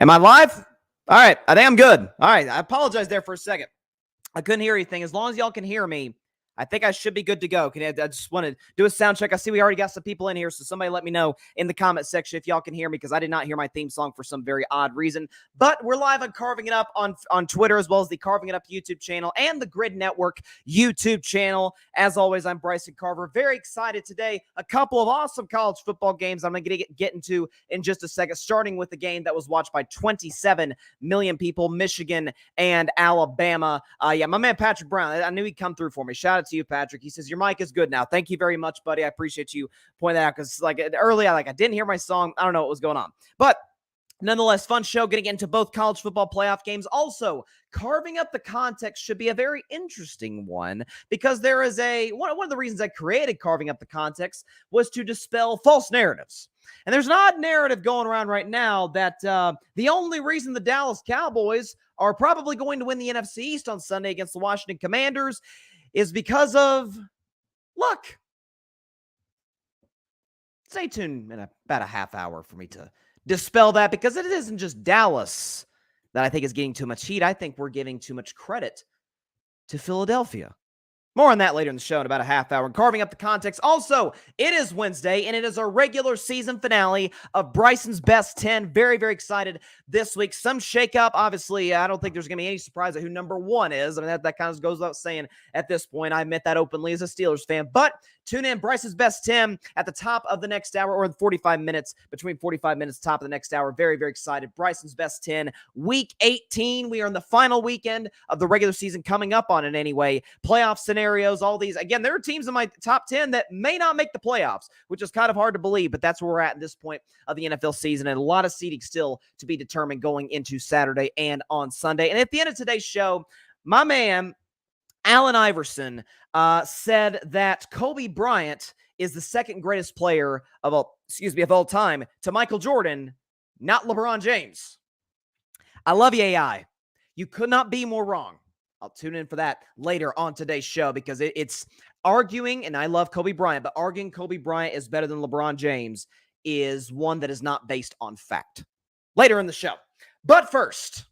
Am I live? All right. I think I'm good. All right. I apologize there for a second. I couldn't hear anything. As long as y'all can hear me, I think I should be good to go. I just want to do a sound check. I see we already got some people in here, so somebody let me know in the comment section if y'all can hear me, because I did not hear my theme song for some very odd reason. But we're live on Carving It Up on Twitter, as well as the Carving It Up YouTube channel and the Grid Network YouTube channel. As always, I'm Bryson Carver. Very excited today. A couple of awesome college football games I'm going to get into in just a second, starting with the game that was watched by 27 million people, Michigan and Alabama. My man Patrick Brown, I knew he'd come through for me. Shout out to you, Patrick. He says, your mic is good now. Thank you very much, buddy. I appreciate you pointing that out, because early, I didn't hear my song. I don't know what was going on. But nonetheless, fun show, getting into both college football playoff games. Also, carving up the context should be a very interesting one, because there is one of the reasons I created Carving Up the Context was to dispel false narratives. And there's an odd narrative going around right now that the only reason the Dallas Cowboys are probably going to win the NFC East on Sunday against the Washington Commanders is because of luck. Stay tuned in about a half hour for me to dispel that, because it isn't just Dallas that I think is getting too much heat. I think we're giving too much credit to Philadelphia. More on that later in the show in about a half hour. And Carving Up the Context. Also, it is Wednesday, and it is our regular season finale of Bryson's Best 10. Very, very excited this week. Some shakeup. Obviously, I don't think there's going to be any surprise at who number one is. I mean, that kind of goes without saying at this point. I admit that openly as a Steelers fan. But tune in, Bryson's Best 10 at the top of the next hour, or 45 minutes, between 45 minutes, top of the next hour. Very, very excited. Bryson's Best 10, Week 18. We are in the final weekend of the regular season, coming up on it anyway. Playoff scenarios, all these. Again, there are teams in my top 10 that may not make the playoffs, which is kind of hard to believe, but that's where we're at this point of the NFL season, and a lot of seeding still to be determined going into Saturday and on Sunday. And at the end of today's show, my man Allen Iverson said that Kobe Bryant is the second greatest player of all time to Michael Jordan, not LeBron James. I love you, AI. You could not be more wrong. I'll tune in for that later on today's show, because it's arguing, and I love Kobe Bryant, but arguing Kobe Bryant is better than LeBron James is one that is not based on fact. Later in the show. But first,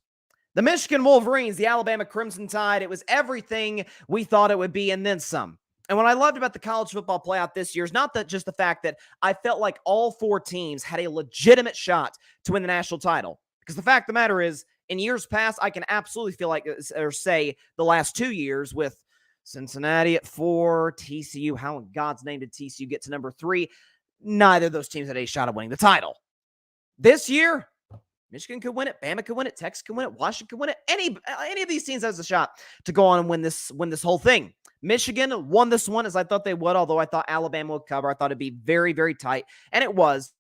the Michigan Wolverines, the Alabama Crimson Tide, it was everything we thought it would be, and then some. And what I loved about the college football playoff this year is not that just the fact that I felt like all four teams had a legitimate shot to win the national title. Because the fact of the matter is, in years past, I can absolutely feel like, or say the last 2 years, with Cincinnati at 4, TCU, how in God's name did TCU get to number 3? Neither of those teams had a shot of winning the title. This year, Michigan could win it, Bama could win it, Texas could win it, Washington could win it. Any of these teams has a shot to go on and win this whole thing. Michigan won this one, as I thought they would, although I thought Alabama would cover. I thought it'd be very, very tight, and it was.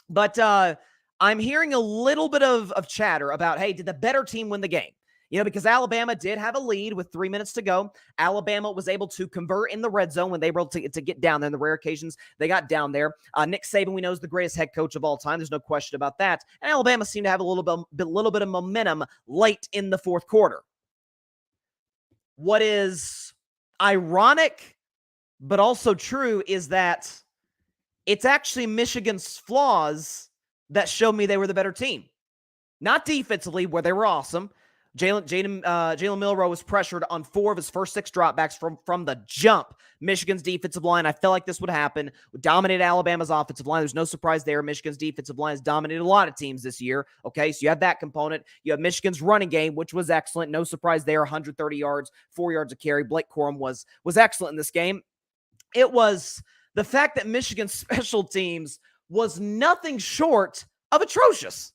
But I'm hearing a little bit of chatter about, hey, did the better team win the game? Because Alabama did have a lead with 3 minutes to go. Alabama was able to convert in the red zone when they were able to get down there. In the rare occasions they got down there. Nick Saban, we know, is the greatest head coach of all time. There's no question about that. And Alabama seemed to have a little bit of momentum late in the fourth quarter. What is ironic, but also true, is that it's actually Michigan's flaws that showed me they were the better team. Not defensively, where they were awesome. Jalen Milroe was pressured on 4 of his first 6 dropbacks from the jump. Michigan's defensive line, I felt like this would happen, dominated Alabama's offensive line. There's no surprise there. Michigan's defensive line has dominated a lot of teams this year. Okay, so you have that component. You have Michigan's running game, which was excellent. No surprise there. 130 yards, 4 yards a carry. Blake Corum was excellent in this game. It was the fact that Michigan's special teams was nothing short of atrocious.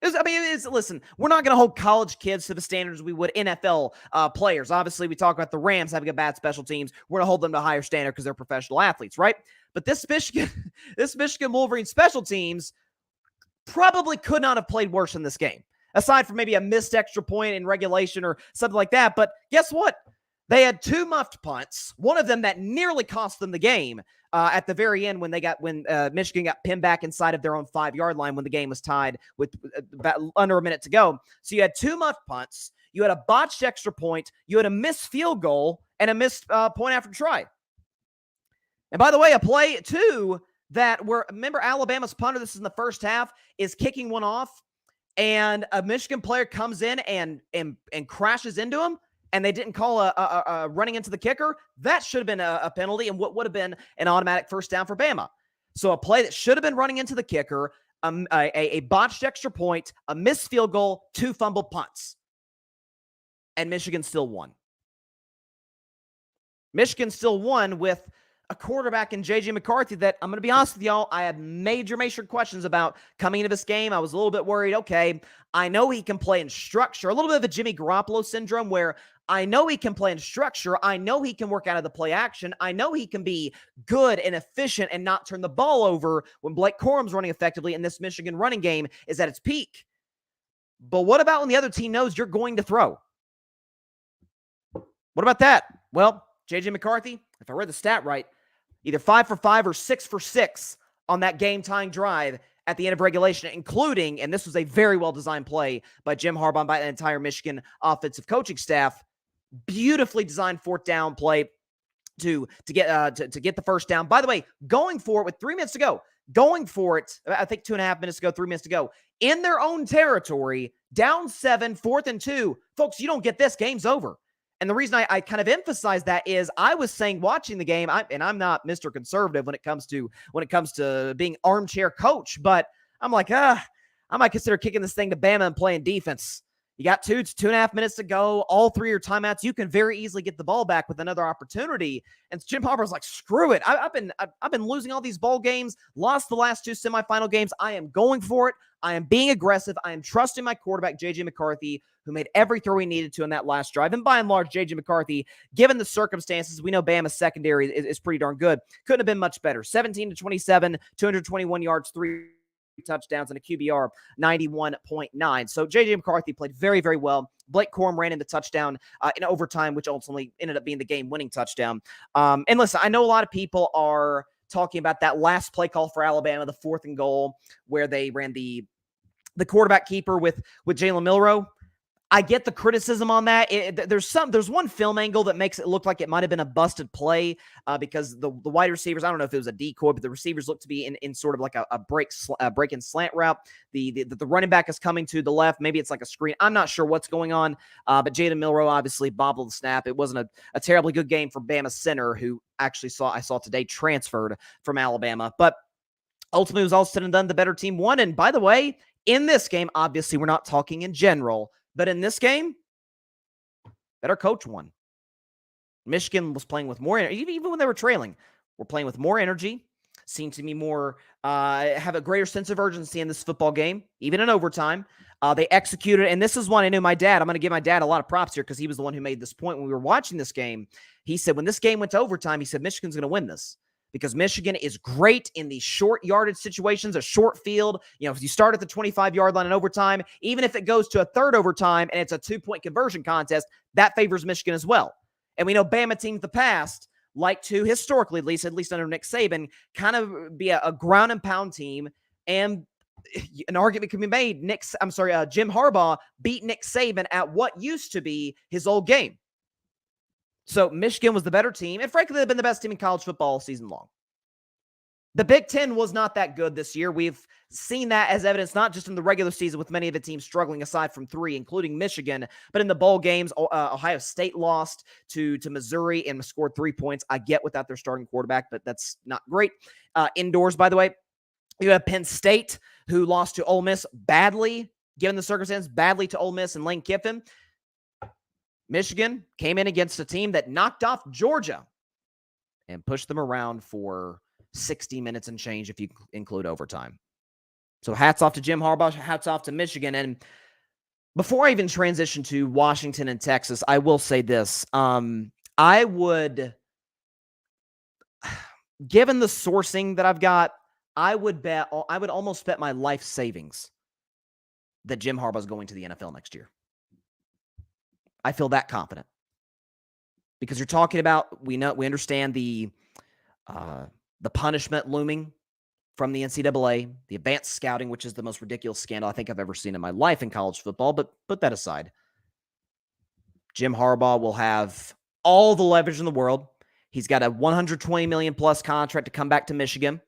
Listen, we're not going to hold college kids to the standards we would NFL players. Obviously, we talk about the Rams having a bad special teams. We're going to hold them to a higher standard because they're professional athletes, right? But this Michigan Wolverines special teams probably could not have played worse in this game, aside from maybe a missed extra point in regulation or something like that. But guess what? They had 2 muffed punts, one of them that nearly cost them the game at the very end when Michigan got pinned back inside of their own 5-yard line when the game was tied with about under a minute to go. So you had 2 muffed punts, you had a botched extra point, you had a missed field goal, and a missed point after try. And by the way, a play too that remember Alabama's punter, this is in the first half, is kicking one off. and a Michigan player comes in and crashes into him, and they didn't call a running into the kicker, that should have been a penalty and what would have been an automatic first down for Bama. So a play that should have been running into the kicker, a botched extra point, a missed field goal, 2 fumbled punts. And Michigan still won. Michigan still won with a quarterback in J.J. McCarthy that, I'm going to be honest with y'all, I had major questions about coming into this game. I was a little bit worried. Okay, I know he can play in structure. A little bit of a Jimmy Garoppolo syndrome where I know he can play in structure. I know he can work out of the play action. I know he can be good and efficient and not turn the ball over when Blake Corum's running effectively and this Michigan running game is at its peak. But what about when the other team knows you're going to throw? What about that? Well, J.J. McCarthy, if I read the stat right, either 5 for 5 or 6 for 6 on that game-tying drive at the end of regulation, including, and this was a very well-designed play by Jim Harbaugh and by the entire Michigan offensive coaching staff, beautifully designed 4th down play to get the first down. By the way, going for it with 3 minutes to go, going for it, I think 2.5 minutes to go, 3 minutes to go, in their own territory, down 7, 4th and 2. Folks, you don't get this, game's over. And the reason I kind of emphasize that is I was saying watching the game, and I'm not Mr. Conservative when it comes to being armchair coach, but I'm like, I might consider kicking this thing to Bama and playing defense. You got 2.5 minutes to go, all 3 are timeouts. You can very easily get the ball back with another opportunity. And Jim Harbaugh's like, screw it. I've been losing all these bowl games, lost the last 2 semifinal games. I am going for it. I am being aggressive. I am trusting my quarterback, J.J. McCarthy, who made every throw he needed to in that last drive. And by and large, J.J. McCarthy, given the circumstances, we know Bama's secondary is pretty darn good. Couldn't have been much better. 17-27, 221 yards, 3 touchdowns, and a QBR 91.9. So J.J. McCarthy played very, very well. Blake Corum ran in the touchdown in overtime, which ultimately ended up being the game-winning touchdown. And listen, I know a lot of people are talking about that last play call for Alabama, the 4th and goal, where they ran the quarterback keeper with Jalen Milroe. I get the criticism on that. There's one film angle that makes it look like it might have been a busted play because the wide receivers, I don't know if it was a decoy, but the receivers look to be in sort of like a break and slant route. The running back is coming to the left. Maybe it's like a screen. I'm not sure what's going on, but Jalen Milroe obviously bobbled the snap. It wasn't a terribly good game for Bama center, who actually I saw today transferred from Alabama. But ultimately, it was all said and done. The better team won. And by the way, in this game, obviously, we're not talking in general, but in this game, better coach won. Michigan was playing with more energy. Even when they were trailing, we're playing with more energy. Seemed to me more, have a greater sense of urgency in this football game, even in overtime. They executed, and this is one I knew my dad. I'm going to give my dad a lot of props here because he was the one who made this point when we were watching this game. He said, when this game went to overtime, he said, Michigan's going to win this. Because Michigan is great in these short yardage situations, a short field. You know, if you start at the 25-yard line in overtime, even if it goes to a third overtime and it's a 2-point conversion contest, that favors Michigan as well. And we know Bama teams in the past like to, historically at least under Nick Saban, kind of be a ground and pound team. And an argument can be made, Jim Harbaugh beat Nick Saban at what used to be his old game. So Michigan was the better team, and frankly, they've been the best team in college football all season long. The Big Ten was not that good this year. We've seen that as evidence, not just in the regular season with many of the teams struggling aside from 3, including Michigan, but in the bowl games. Ohio State lost to Missouri and scored 3 points. I get without their starting quarterback, but that's not great. Indoors, by the way, you have Penn State, who lost to Ole Miss badly, given the circumstances, badly to Ole Miss and Lane Kiffin. Michigan came in against a team that knocked off Georgia and pushed them around for 60 minutes and change if you include overtime. So hats off to Jim Harbaugh, hats off to Michigan. And before I even transition to Washington and Texas, I will say this. I would, given the sourcing that I've got, I would almost bet my life savings that Jim Harbaugh is going to the NFL next year. I feel that confident because you're talking about, we understand the punishment looming from the NCAA, the advanced scouting, which is the most ridiculous scandal I think I've ever seen in my life in college football. But put that aside, Jim Harbaugh will have all the leverage in the world. He's got a $120 million plus contract to come back to Michigan.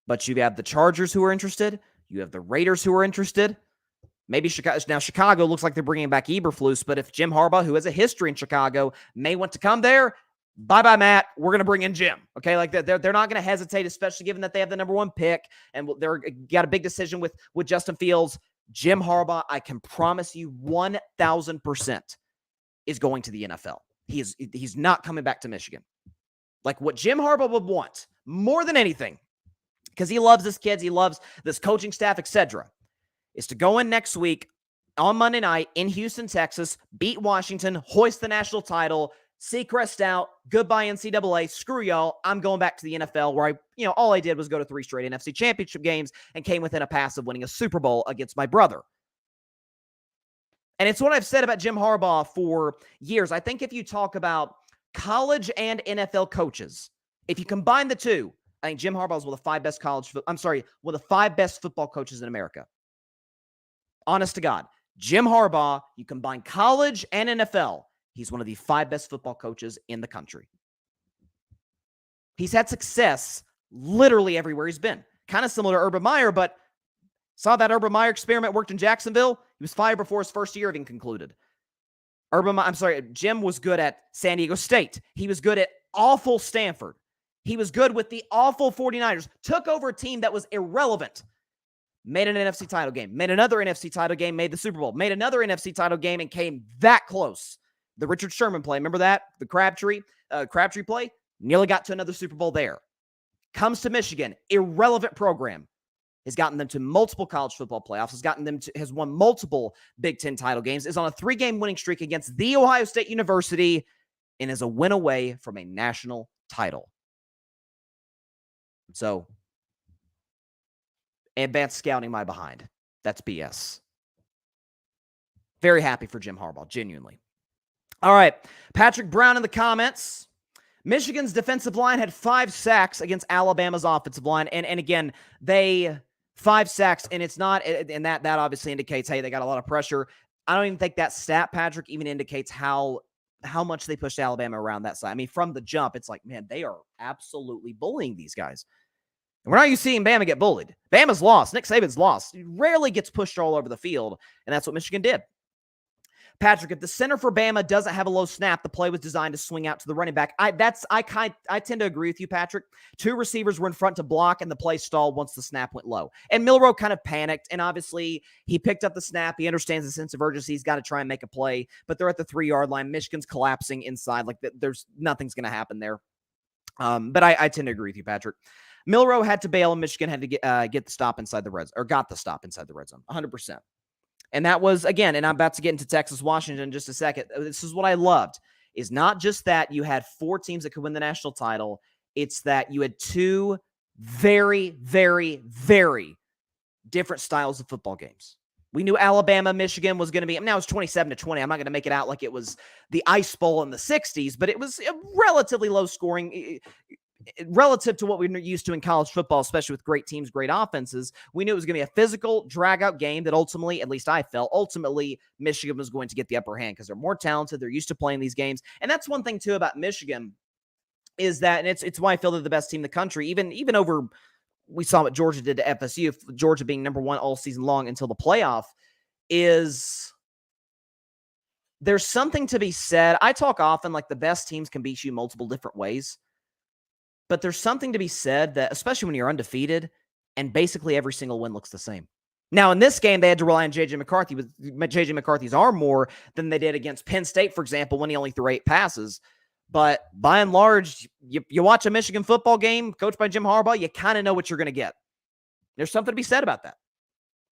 But you have the Chargers who are interested. You have the Raiders who are interested. Maybe Chicago. Now, Chicago looks like they're bringing back Eberflus, but if Jim Harbaugh, who has a history in Chicago, may want to come there, bye-bye, Matt. We're going to bring in Jim. Okay, like they're not going to hesitate, especially given that they have the number 1 pick, and they're got a big decision with Justin Fields. Jim Harbaugh, I can promise you 1,000% is going to the NFL. He's not coming back to Michigan. Like what Jim Harbaugh would want more than anything, because he loves his kids, he loves this coaching staff, etc., is to go in next week on Monday night in Houston, Texas, beat Washington, hoist the national title, Seacrest out, goodbye NCAA, screw y'all, I'm going back to the NFL where all I did was go to 3 straight NFC championship games and came within a pass of winning a Super Bowl against my brother. And it's what I've said about Jim Harbaugh for years. I think if you talk about college and NFL coaches, if you combine the two, I think Jim Harbaugh is one of the 5 best football coaches in America. Honest to God. Jim Harbaugh, you combine college and NFL, he's one of the 5 best football coaches in the country. He's had success literally everywhere he's been. Kind of similar to Urban Meyer, but saw that Urban Meyer experiment worked in Jacksonville. He was fired before his first year even concluded. Jim was good at San Diego State. He was good at awful Stanford. He was good with the awful 49ers. Took over a team that was irrelevant. Made an NFC title game. Made another NFC title game. Made the Super Bowl. Made another NFC title game and came that close. The Richard Sherman play. Remember that? The Crabtree play? Nearly got to another Super Bowl there. Comes to Michigan. Irrelevant program. Has gotten them to multiple college football playoffs. Has won multiple Big Ten title games. Is on a 3-game winning streak against The Ohio State University. And is a win away from a national title. So, advanced scouting my behind. That's BS. Very happy for Jim Harbaugh, genuinely. All right, Patrick Brown in the comments. Michigan's defensive line had 5 sacks against Alabama's offensive line. And again, 5 sacks, and it's not, and that obviously indicates, hey, they got a lot of pressure. I don't even think that stat, Patrick, even indicates how much they pushed Alabama around that side. I mean, from the jump, it's like, man, they are absolutely bullying these guys. And we're not used to seeing Bama get bullied. Bama's lost. Nick Saban's lost. He rarely gets pushed all over the field, and that's what Michigan did. Patrick, if the center for Bama doesn't have a low snap, the play was designed to swing out to the running back. I tend to agree with you, Patrick. 2 receivers were in front to block, and the play stalled once the snap went low. And Milroe kind of panicked, and obviously he picked up the snap. He understands the sense of urgency. He's got to try and make a play, but they're at the 3-yard line. Michigan's collapsing inside. Like there's nothing's going to happen there. But I tend to agree with you, Patrick. Milroe had to bail, and Michigan had to get the stop inside the red zone, or got the stop inside the red zone, 100%. And that was, again, and I'm about to get into Texas, Washington in just a second. This is what I loved, is not just that you had 4 teams that could win the national title. It's that you had 2 very, very, very different styles of football games. We knew Alabama, Michigan was going to be, now it's 27-20. I'm not going to make it out like it was the Ice Bowl in the 60s, but it was a relatively low scoring relative to what we're used to in college football, especially with great teams, great offenses. We knew it was going to be a physical, drag-out game that ultimately, at least I felt, Michigan was going to get the upper hand because they're more talented. They're used to playing these games. And that's one thing, too, about Michigan is that, and it's why I feel they're the best team in the country, even over, we saw what Georgia did to FSU, Georgia being number 1 all season long until the playoff, is there's something to be said. I talk often like the best teams can beat you multiple different ways. But there's something to be said that, especially when you're undefeated, and basically every single win looks the same. Now, in this game, they had to rely on J.J. McCarthy with J.J. McCarthy's arm more than they did against Penn State, for example, when he only threw 8 passes. But by and large, you watch a Michigan football game coached by Jim Harbaugh, you kind of know what you're going to get. There's something to be said about that.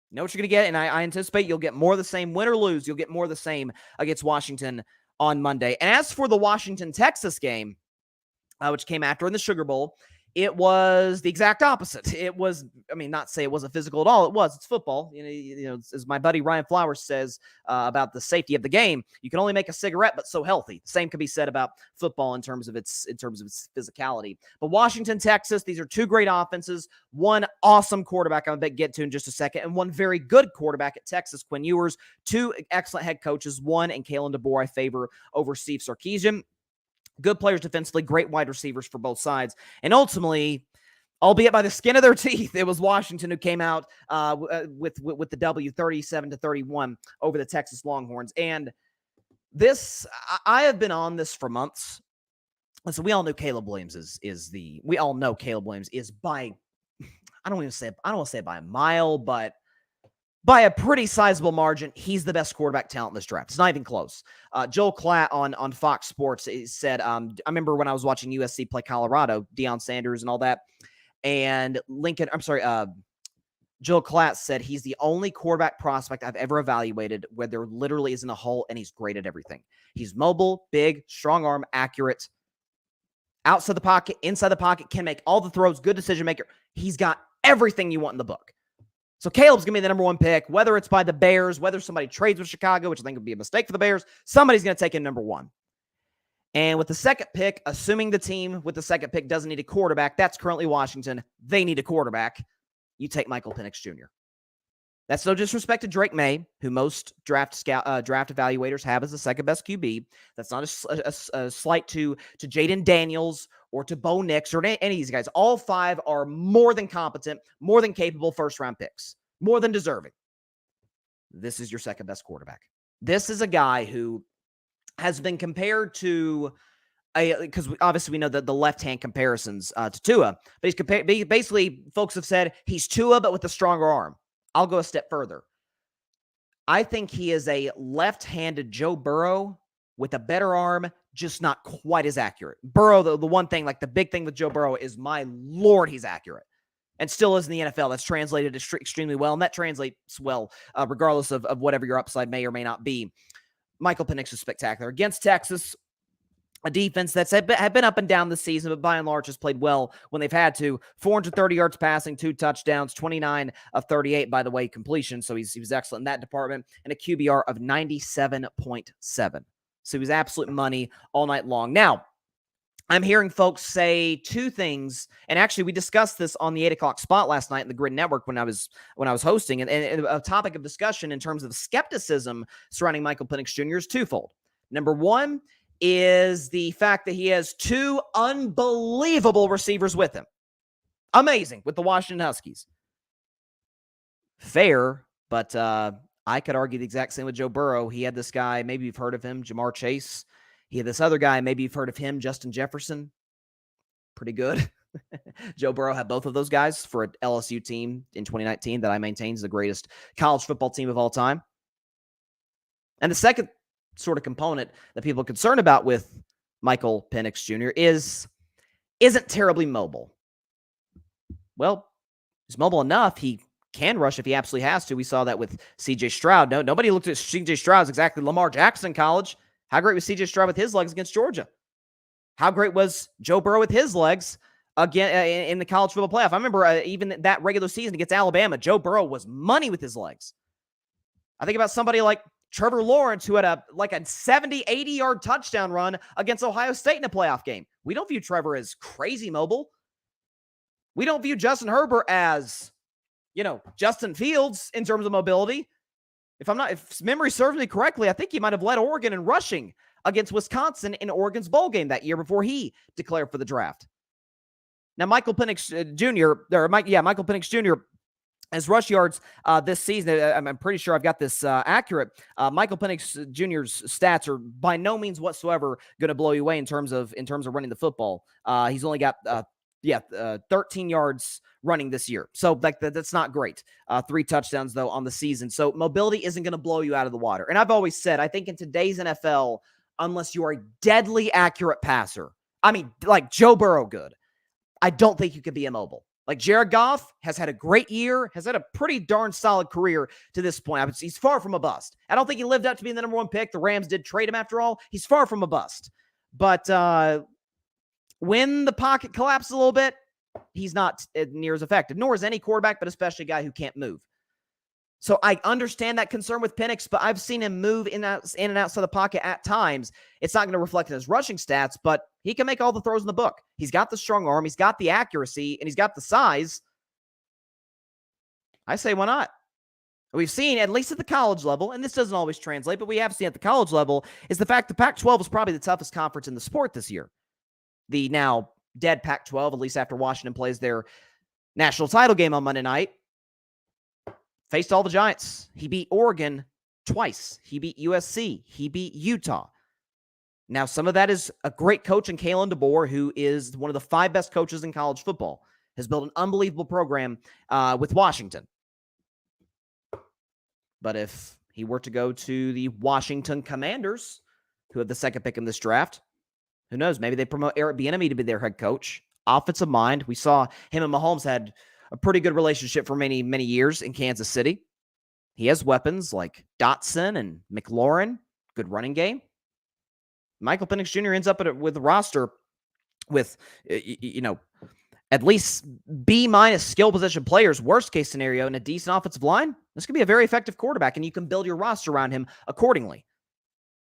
You know what you're going to get, and I anticipate you'll get more of the same. Win or lose, you'll get more of the same against Washington on Monday. And as for the Washington-Texas game, which came after in the Sugar Bowl, it was the exact opposite. It was, not say it wasn't physical at all. It was. It's football. You know, as my buddy Ryan Flowers says about the safety of the game, you can only make a cigarette, but so healthy. Same can be said about football in terms of its physicality. But Washington, Texas, these are 2 great offenses. One awesome quarterback I'm going to get to in just a second, and one very good quarterback at Texas, Quinn Ewers. 2 excellent head coaches, one and Kalen DeBoer I favor over Steve Sarkisian. Good players defensively, great wide receivers for both sides. And ultimately, albeit by the skin of their teeth. It was Washington who came out with the W 37-31 over the Texas Longhorns. And this, I have been on this for months. Listen, we all know Caleb Williams we all know Caleb Williams is by, I don't want to say by a mile, but by a pretty sizable margin, he's the best quarterback talent in this draft. It's not even close. Joel Klatt on Fox Sports said, I remember when I was watching USC play Colorado, Deion Sanders and all that, and Joel Klatt said he's the only quarterback prospect I've ever evaluated where there literally isn't a hole, and he's great at everything. He's mobile, big, strong arm, accurate, outside the pocket, inside the pocket, can make all the throws, good decision maker. He's got everything you want in the book. So Caleb's going to be the number one pick, whether it's by the Bears, whether somebody trades with Chicago, which I think would be a mistake for the Bears. Somebody's going to take him number one. And with the second pick, assuming the team with the second pick doesn't need a quarterback, that's currently Washington. They need a quarterback. You take Michael Penix Jr. That's no disrespect to Drake May, who most draft evaluators have as the second best QB. That's not a slight to Jaden Daniels or to Bo Nix or any of these guys. All five are more than competent, more than capable first-round picks, more than deserving. This is your second best quarterback. This is a guy who has been compared to because obviously we know that the left-hand comparisons to Tua, but basically folks have said he's Tua but with a stronger arm. I'll go a step further. I think he is a left-handed Joe Burrow with a better arm, just not quite as accurate. Burrow, the one thing, like the big thing with Joe Burrow is, my Lord, he's accurate. And still is in the NFL. That's translated extremely well, and that translates well regardless of whatever your upside may or may not be. Michael Penix is spectacular. Against Texas, a defense that's had been up and down this season, but by and large has played well when they've had to. 430 yards passing, 2 touchdowns, 29 of 38, by the way, completion. So he was excellent in that department, and a QBR of 97.7. So he was absolute money all night long. Now, I'm hearing folks say two things, and actually we discussed this on the 8 o'clock spot last night in the Grid Network when I was hosting, and a topic of discussion in terms of skepticism surrounding Michael Penix Jr. is twofold. Number one is the fact that he has 2 unbelievable receivers with him. Amazing with the Washington Huskies. Fair, but I could argue the exact same with Joe Burrow. He had this guy, maybe you've heard of him, Jamar Chase. He had this other guy, maybe you've heard of him, Justin Jefferson. Pretty good. Joe Burrow had both of those guys for an LSU team in 2019 that I maintain is the greatest college football team of all time. And the second sort of component that people are concerned about with Michael Penix Jr. isn't terribly mobile. Well, he's mobile enough. He can rush if he absolutely has to. We saw that with C.J. Stroud. Nobody looked at C.J. Stroud as exactly Lamar Jackson in college. How great was C.J. Stroud with his legs against Georgia? How great was Joe Burrow with his legs again in the college football playoff? I remember even that regular season against Alabama, Joe Burrow was money with his legs. I think about somebody like Trevor Lawrence, who had a 70, 80-yard touchdown run against Ohio State in a playoff game. We don't view Trevor as crazy mobile. We don't view Justin Herbert as, Justin Fields in terms of mobility. If memory serves me correctly, I think he might have led Oregon in rushing against Wisconsin in Oregon's bowl game that year before he declared for the draft. Now, Michael Penix Jr., as rush yards this season, I'm pretty sure I've got this accurate. Michael Penix Jr.'s stats are by no means whatsoever going to blow you away in terms of running the football. He's only got 13 yards running this year, so that's not great. 3 touchdowns though on the season. So mobility isn't going to blow you out of the water. And I've always said, I think in today's NFL, unless you are a deadly accurate passer, I mean, like Joe Burrow good, I don't think you could be immobile. Like Jared Goff has had a great year, has had a pretty darn solid career to this point. He's far from a bust. I don't think he lived up to being the number 1 pick. The Rams did trade him after all. He's far from a bust. But when the pocket collapses a little bit, he's not near as effective, nor is any quarterback, but especially a guy who can't move. So I understand that concern with Penix, but I've seen him move in and outside the pocket at times. It's not going to reflect in his rushing stats, but he can make all the throws in the book. He's got the strong arm, he's got the accuracy, and he's got the size. I say, why not? We've seen, at least at the college level, and this doesn't always translate, but we have seen at the college level, is the fact the Pac-12 is probably the toughest conference in the sport this year. The now dead Pac-12, at least after Washington plays their National title game on Monday night. Faced all the Giants. He beat Oregon twice. He beat USC. He beat Utah. Now, some of that is a great coach in Kalen DeBoer, who is one of the 5 best coaches in college football, has built an unbelievable program with Washington. But if he were to go to the Washington Commanders, who have the second pick in this draft, who knows? Maybe they promote Eric Bieniemy to be their head coach. Offensive mind. We saw him and Mahomes had a pretty good relationship for many, many years in Kansas City. He has weapons like Dotson and McLaurin. Good running game. Michael Penix Jr. ends up with a roster with, at least B- skill position players, worst case scenario, in a decent offensive line. This could be a very effective quarterback, and you can build your roster around him accordingly.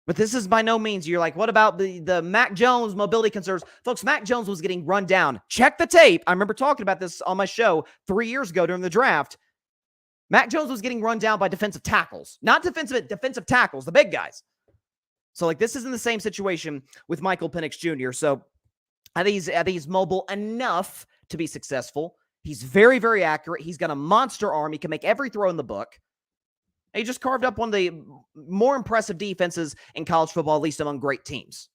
But this is by no means, you're like, what about the Mac Jones mobility concerns? Folks, Mac Jones was getting run down. Check the tape. I remember talking about this on my show 3 years ago during the draft. Mac Jones was getting run down by defensive tackles. Not defensive tackles, the big guys. So, this isn't the same situation with Michael Penix Jr. So, I think he's mobile enough to be successful. He's very, very accurate. He's got a monster arm. He can make every throw in the book. He just carved up one of the more impressive defenses in college football, at least among great teams.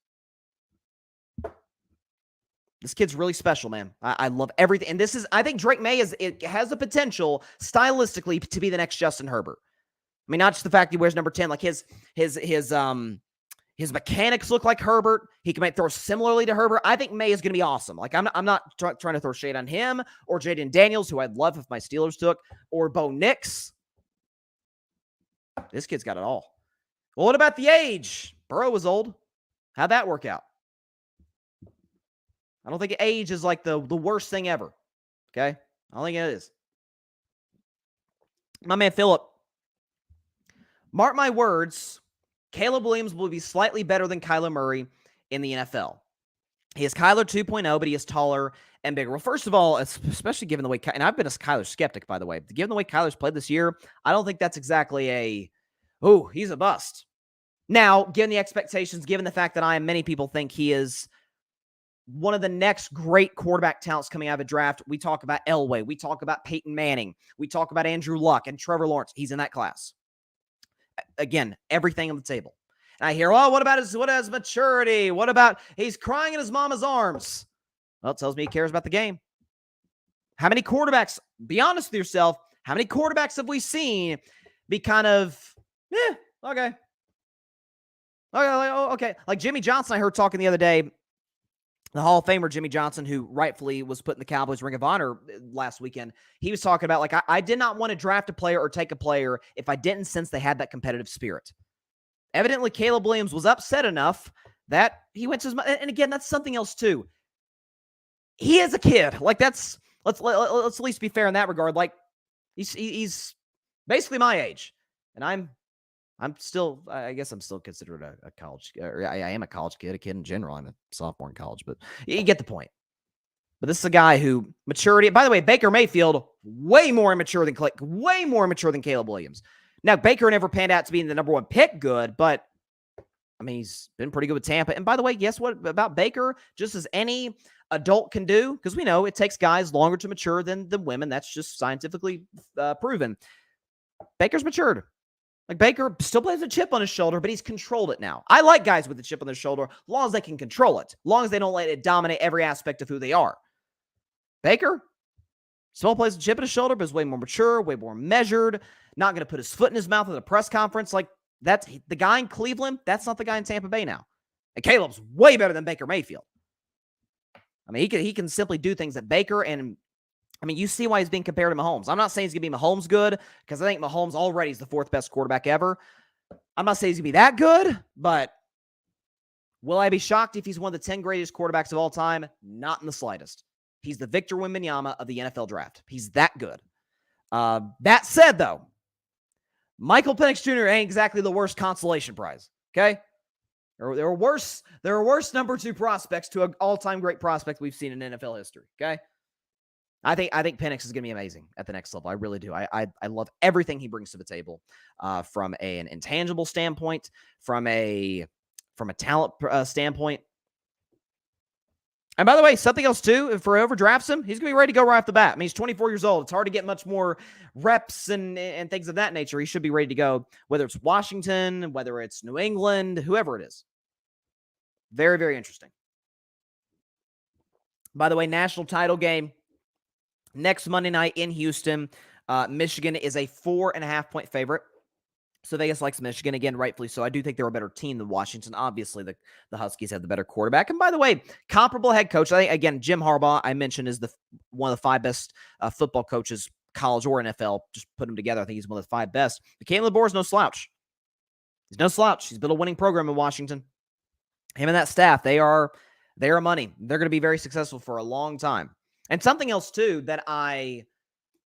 This kid's really special, man. I love everything. And I think Drake May has the potential stylistically to be the next Justin Herbert. I mean, not just the fact he wears number 10, like his mechanics look like Herbert. He might throw similarly to Herbert. I think May is going to be awesome. I'm not trying to throw shade on him or Jaden Daniels, who I'd love if my Steelers took, or Bo Nix. This kid's got it all. Well, what about the age? Burrow was old. How'd that work out? I don't think age is like the worst thing ever. Okay? I don't think it is. My man Philip, mark my words, Caleb Williams will be slightly better than Kyler Murray in the NFL. He is Kyler 2.0, but he is taller and bigger. Well, first of all, especially given the way, and I've been a Kyler skeptic, by the way, given the way Kyler's played this year, I don't think that's exactly he's a bust. Now, given the expectations, given the fact that many people think he is one of the next great quarterback talents coming out of a draft, we talk about Elway, we talk about Peyton Manning, we talk about Andrew Luck and Trevor Lawrence. He's in that class. Again, everything on the table. And I hear, what about his maturity? What about he's crying in his mama's arms? Well, it tells me he cares about the game. How many quarterbacks, be honest with yourself, how many quarterbacks have we seen be kind of, okay. Okay. Like Jimmy Johnson, I heard talking the other day, the Hall of Famer Jimmy Johnson, who rightfully was put in the Cowboys Ring of Honor last weekend. He was talking about, I did not want to draft a player or take a player if I didn't sense they had that competitive spirit. Evidently, Caleb Williams was upset enough that he went to his, and again, that's something else too. He is a kid. Let's at least be fair in that regard. He's basically my age, and I'm still, I guess I'm still considered a college, or I am a college kid, a kid in general. I'm a sophomore in college, but you get the point. But this is a guy who maturity. By the way, Baker Mayfield way more immature than Caleb Williams. Now, Baker never panned out to being the number 1 pick good, but I mean, he's been pretty good with Tampa. And by the way, guess what about Baker? Just as any adult can do, because we know it takes guys longer to mature than women. That's just scientifically proven. Baker's matured. Baker still plays a chip on his shoulder, but he's controlled it now. I like guys with a chip on their shoulder, as long as they can control it, as long as they don't let it dominate every aspect of who they are. Baker still plays a chip on his shoulder, but is way more mature, way more measured, not going to put his foot in his mouth at a press conference. That's the guy in Cleveland. That's not the guy in Tampa Bay now. And Caleb's way better than Baker Mayfield. I mean, he can simply do things that Baker, and I mean, you see why he's being compared to Mahomes. I'm not saying he's going to be Mahomes good, because I think Mahomes already is the 4th best quarterback ever. I'm not saying he's going to be that good, but will I be shocked if he's one of the 10 greatest quarterbacks of all time? Not in the slightest. He's the Victor Wembanyama of the NFL draft. He's that good. That said, though, Michael Penix Jr. ain't exactly the worst consolation prize, okay? There are worse number 2 prospects to an all-time great prospect we've seen in NFL history, okay? I think Penix is going to be amazing at the next level. I really do. I love everything he brings to the table, from an intangible standpoint, from a talent standpoint. And by the way, something else too, if whoever drafts him, he's going to be ready to go right off the bat. I mean, he's 24 years old. It's hard to get much more reps and things of that nature. He should be ready to go, whether it's Washington, whether it's New England, whoever it is. Very, very interesting. By the way, national title game next Monday night in Houston. Michigan is a 4.5-point favorite. So Vegas likes Michigan, again, rightfully so. I do think they're a better team than Washington. Obviously, the Huskies have the better quarterback. And by the way, comparable head coach. I think, again, Jim Harbaugh, I mentioned, is one of the 5 best football coaches, college or NFL. Just put them together. I think he's one of the 5 best. But Kalen DeBoer is no slouch. He's no slouch. He's built a winning program in Washington. Him and that staff, they are money. They're going to be very successful for a long time. And something else, too, that I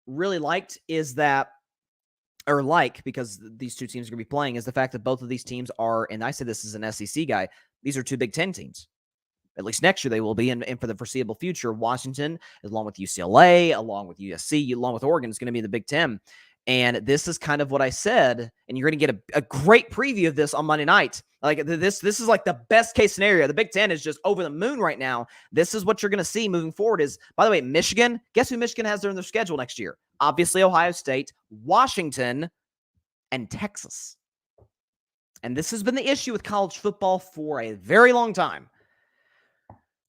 really liked is that, because these two teams are going to be playing, is the fact that both of these teams are, and I say this as an SEC guy, these are 2 Big Ten teams. At least next year they will be, and for the foreseeable future, Washington, along with UCLA, along with USC, along with Oregon, is going to be in the Big Ten. And this is kind of what I said, and you're going to get a great preview of this on Monday night. Like this is like the best case scenario. The Big Ten is just over the moon right now. This is what you're going to see moving forward is, by the way, Michigan. Guess who Michigan has there in their schedule next year? Obviously, Ohio State, Washington, and Texas. And this has been the issue with college football for a very long time.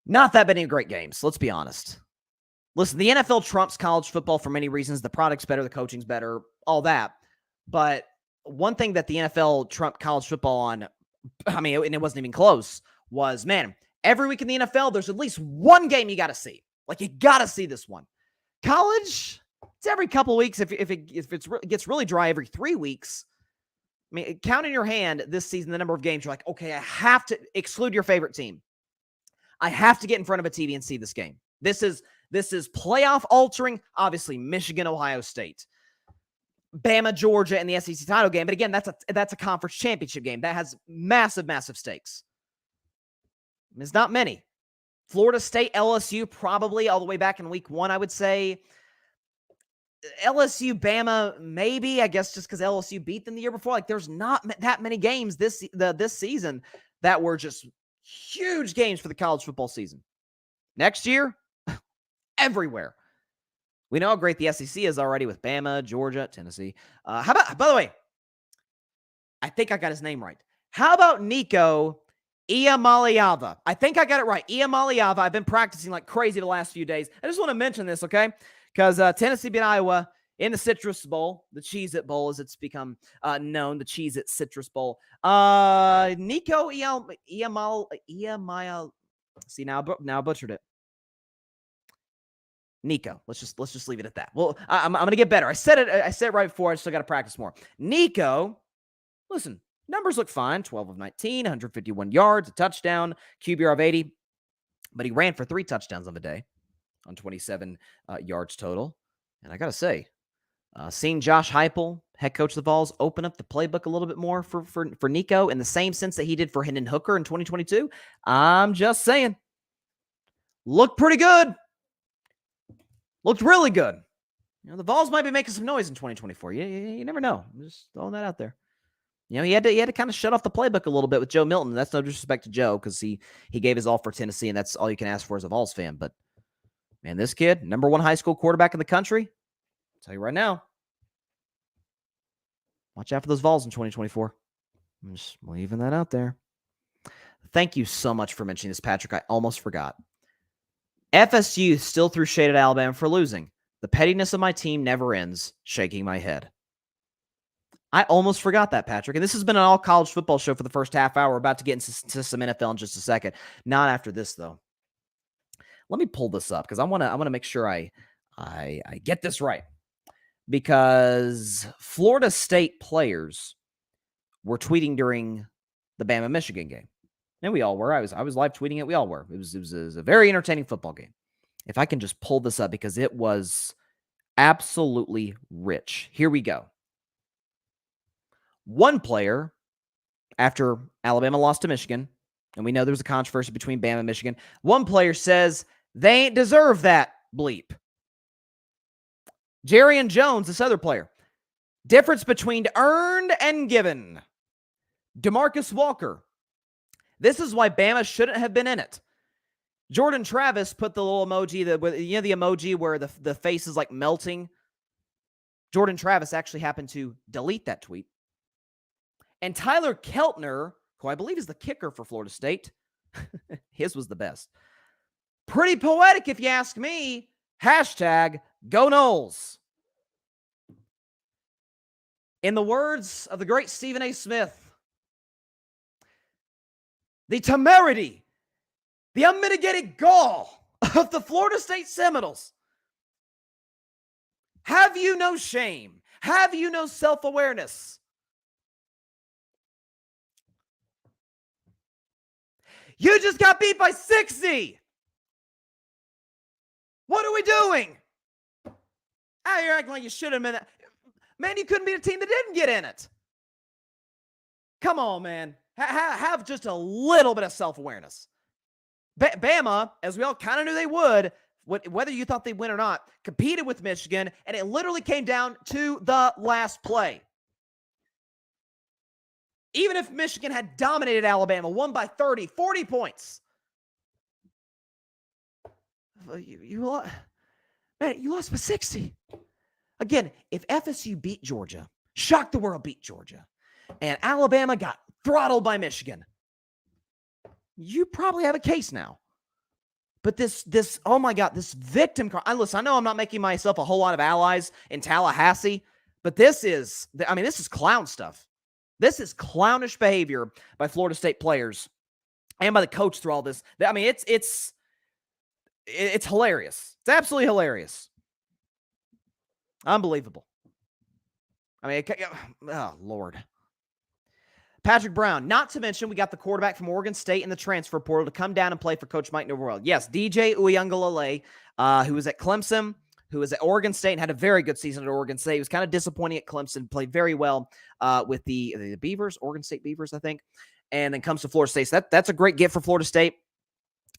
Not that many great games, let's be honest. Listen, the NFL trumps college football for many reasons. The product's better, the coaching's better, all that. But one thing that the NFL trumped college football on, I mean, and it wasn't even close, was, man, every week in the NFL, there's at least one game you got to see. Like, you got to see this one. College, it's every couple of weeks. If it gets really dry, every 3 weeks. I mean, count in your hand this season the number of games you're like, okay, I have to exclude your favorite team. I have to get in front of a TV and see this game. This is playoff altering. Obviously, Michigan, Ohio State, Bama, Georgia, and the SEC title game. But again, that's a conference championship game that has massive, massive stakes. There's not many. Florida State, LSU, probably all the way back in week 1, I would say. LSU, Bama, maybe, I guess, just because LSU beat them the year before. Like, there's not that many games this season that were just huge games for the college football season. Next year, everywhere. We know how great the SEC is already with Bama, Georgia, Tennessee. How about, by the way, I think I got his name right. How about Nico Iamaleava? I think I got it right. Iamaleava. I've been practicing like crazy the last few days. I just want to mention this, okay? Because Tennessee beat Iowa in the Citrus Bowl, the Cheez-It Bowl as it's become known, the Cheez-It Citrus Bowl. Nico Iamaleava. See, now I butchered it. Nico. Let's just leave it at that. Well, I'm going to get better. I said it right before. I still got to practice more. Nico, listen, numbers look fine. 12 of 19, 151 yards, a touchdown, QBR of 80. But he ran for 3 touchdowns on the day on 27 yards total. And I got to say, seeing Josh Heupel, head coach of the Vols, open up the playbook a little bit more for Nico in the same sense that he did for Hendon Hooker in 2022, I'm just saying, looked pretty good. Looked really good. You know, the Vols might be making some noise in 2024. You never know. I'm just throwing that out there. You know, he had to kind of shut off the playbook a little bit with Joe Milton. That's no disrespect to Joe because he gave his all for Tennessee, and that's all you can ask for as a Vols fan. But, man, this kid, number 1 high school quarterback in the country, I'll tell you right now, watch out for those Vols in 2024. I'm just leaving that out there. Thank you so much for mentioning this, Patrick. I almost forgot. FSU still threw shade at Alabama for losing. The pettiness of my team never ends. Shaking my head. I almost forgot that, Patrick. And this has been an all college football show for the first half hour. We're about to get into some NFL in just a second. Not after this, though. Let me pull this up because I want to make sure I get this right. Because Florida State players were tweeting during the Bama Michigan game. And we all were. I was live tweeting it. We all were. It was a very entertaining football game. If I can just pull this up because it was absolutely rich. Here we go. One player, after Alabama lost to Michigan, and we know there was a controversy between Bama and Michigan, one player says, they ain't deserve that bleep. Jerrion Jones, this other player. Difference between earned and given. DeMarcus Walker. This is why Bama shouldn't have been in it. Jordan Travis put the little emoji, the emoji where the face is like melting. Jordan Travis actually happened to delete that tweet. And Tyler Keltner, who I believe is the kicker for Florida State, his was the best. Pretty poetic, if you ask me. Hashtag Go Noles. In the words of the great Stephen A. Smith, the temerity, the unmitigated gall of the Florida State Seminoles. Have you no shame? Have you no self-awareness? You just got beat by 60. What are we doing? You're acting like you should have been. Man, you couldn't beat a team that didn't get in it. Come on, man. Have just a little bit of self-awareness. Bama, as we all kind of knew they would, whether you thought they'd win or not, competed with Michigan, and it literally came down to the last play. Even if Michigan had dominated Alabama, won by 30, 40 points, you lost by 60. Again, if FSU beat Georgia, shocked the world, beat Georgia, and Alabama got throttled by Michigan, you probably have a case now. But this, oh my God, this victim cry. Listen, I know I'm not making myself a whole lot of allies in Tallahassee, but this is clown stuff. This is clownish behavior by Florida State players and by the coach through all this. I mean, it's hilarious. It's absolutely hilarious. Unbelievable. I mean, oh, Lord. Patrick Brown, not to mention we got the quarterback from Oregon State in the transfer portal to come down and play for Coach Mike Norvell. Yes, DJ Uiagalelei, who was at Clemson, who was at Oregon State and had a very good season at Oregon State. He was kind of disappointing at Clemson, played very well with the Beavers, Oregon State Beavers, I think, and then comes to Florida State. So that's a great gift for Florida State.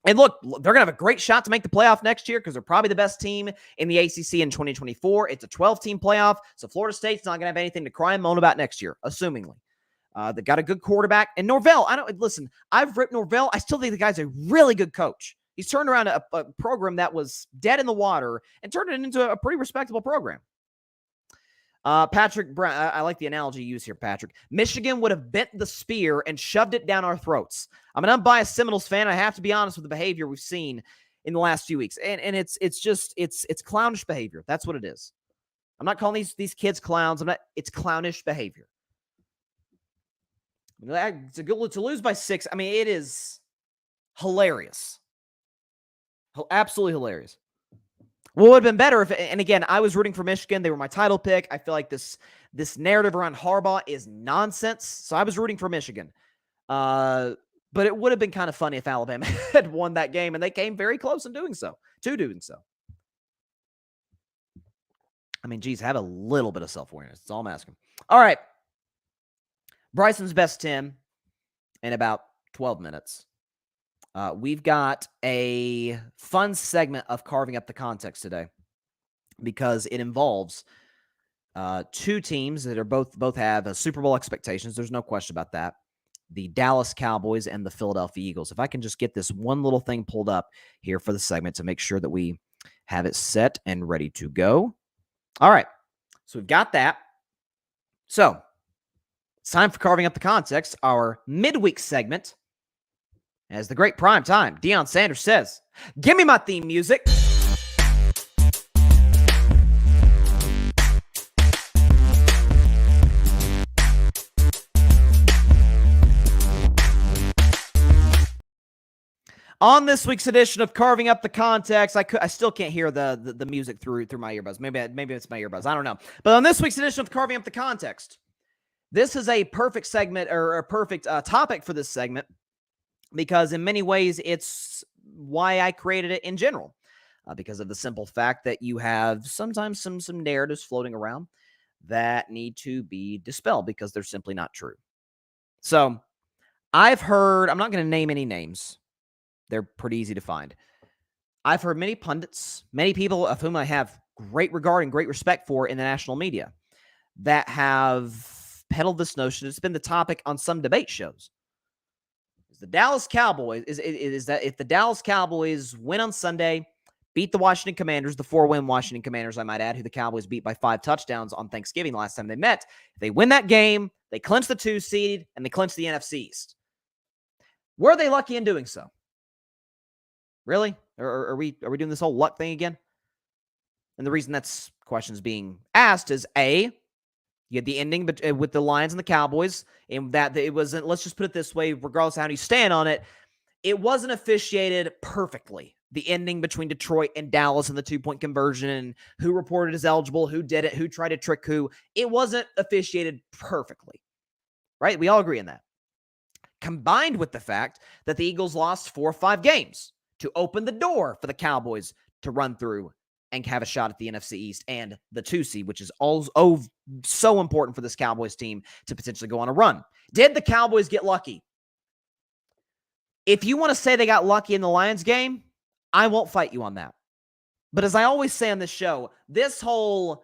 And look, they're going to have a great shot to make the playoff next year because they're probably the best team in the ACC in 2024. It's a 12-team playoff, so Florida State's not going to have anything to cry and moan about next year, assumingly. They got a good quarterback. And Norvell, listen, I've ripped Norvell. I still think the guy's a really good coach. He's turned around a program that was dead in the water and turned it into a pretty respectable program. Patrick Brown, I like the analogy you use here, Patrick. Michigan would have bent the spear and shoved it down our throats. I'm an unbiased Seminoles fan. I have to be honest with the behavior we've seen in the last few weeks. And it's clownish behavior. That's what it is. I'm not calling these kids clowns. It's clownish behavior. To lose by 6, I mean, it is hilarious. Absolutely hilarious. What would have been better if, and again, I was rooting for Michigan. They were my title pick. I feel like this narrative around Harbaugh is nonsense. So I was rooting for Michigan. But it would have been kind of funny if Alabama had won that game, and they came very close in doing so. I mean, geez, have a little bit of self-awareness. That's all I'm asking. All right. Bryson's best 10 in about 12 minutes. We've got a fun segment of carving up the context today because it involves two teams that are both have Super Bowl expectations. There's no question about that. The Dallas Cowboys and the Philadelphia Eagles. If I can just get this one little thing pulled up here for the segment to make sure that we have it set and ready to go. All right. So we've got that. So it's time for carving up the context, our midweek segment. As the great prime time, Deion Sanders says, "Give me my theme music." On this week's edition of Carving Up the Context, I still can't hear the music through my earbuds. Maybe it's my earbuds. I don't know. But on this week's edition of Carving Up the Context, this is a perfect segment or a perfect topic for this segment because in many ways it's why I created it in general. Because of the simple fact that you have sometimes some narratives floating around that need to be dispelled because they're simply not true. So I've heard, I'm not going to name any names. They're pretty easy to find. I've heard many pundits, many people of whom I have great regard and great respect for in the national media that have peddled this notion. It's been the topic on some debate shows. The Dallas Cowboys is that if the Dallas Cowboys win on Sunday, beat the Washington Commanders, the 4-win Washington Commanders, I might add, who the Cowboys beat by 5 touchdowns on Thanksgiving last time they met. If they win that game, they clinch the 2 seed and they clinch the NFC East. Were they lucky in doing so? Really? Or are we doing this whole luck thing again? And the reason that's questions being asked is A, you had the ending with the Lions and the Cowboys, and that it wasn't, let's just put it this way, regardless of how you stand on it, it wasn't officiated perfectly. The ending between Detroit and Dallas and the 2-point conversion and who reported as eligible, who did it, who tried to trick who. It wasn't officiated perfectly, right? We all agree on that. Combined with the fact that the Eagles lost 4 or 5 games to open the door for the Cowboys to run through and have a shot at the NFC East and the 2 seed, which is so important for this Cowboys team to potentially go on a run. Did the Cowboys get lucky? If you want to say they got lucky in the Lions game, I won't fight you on that. But as I always say on this show, this whole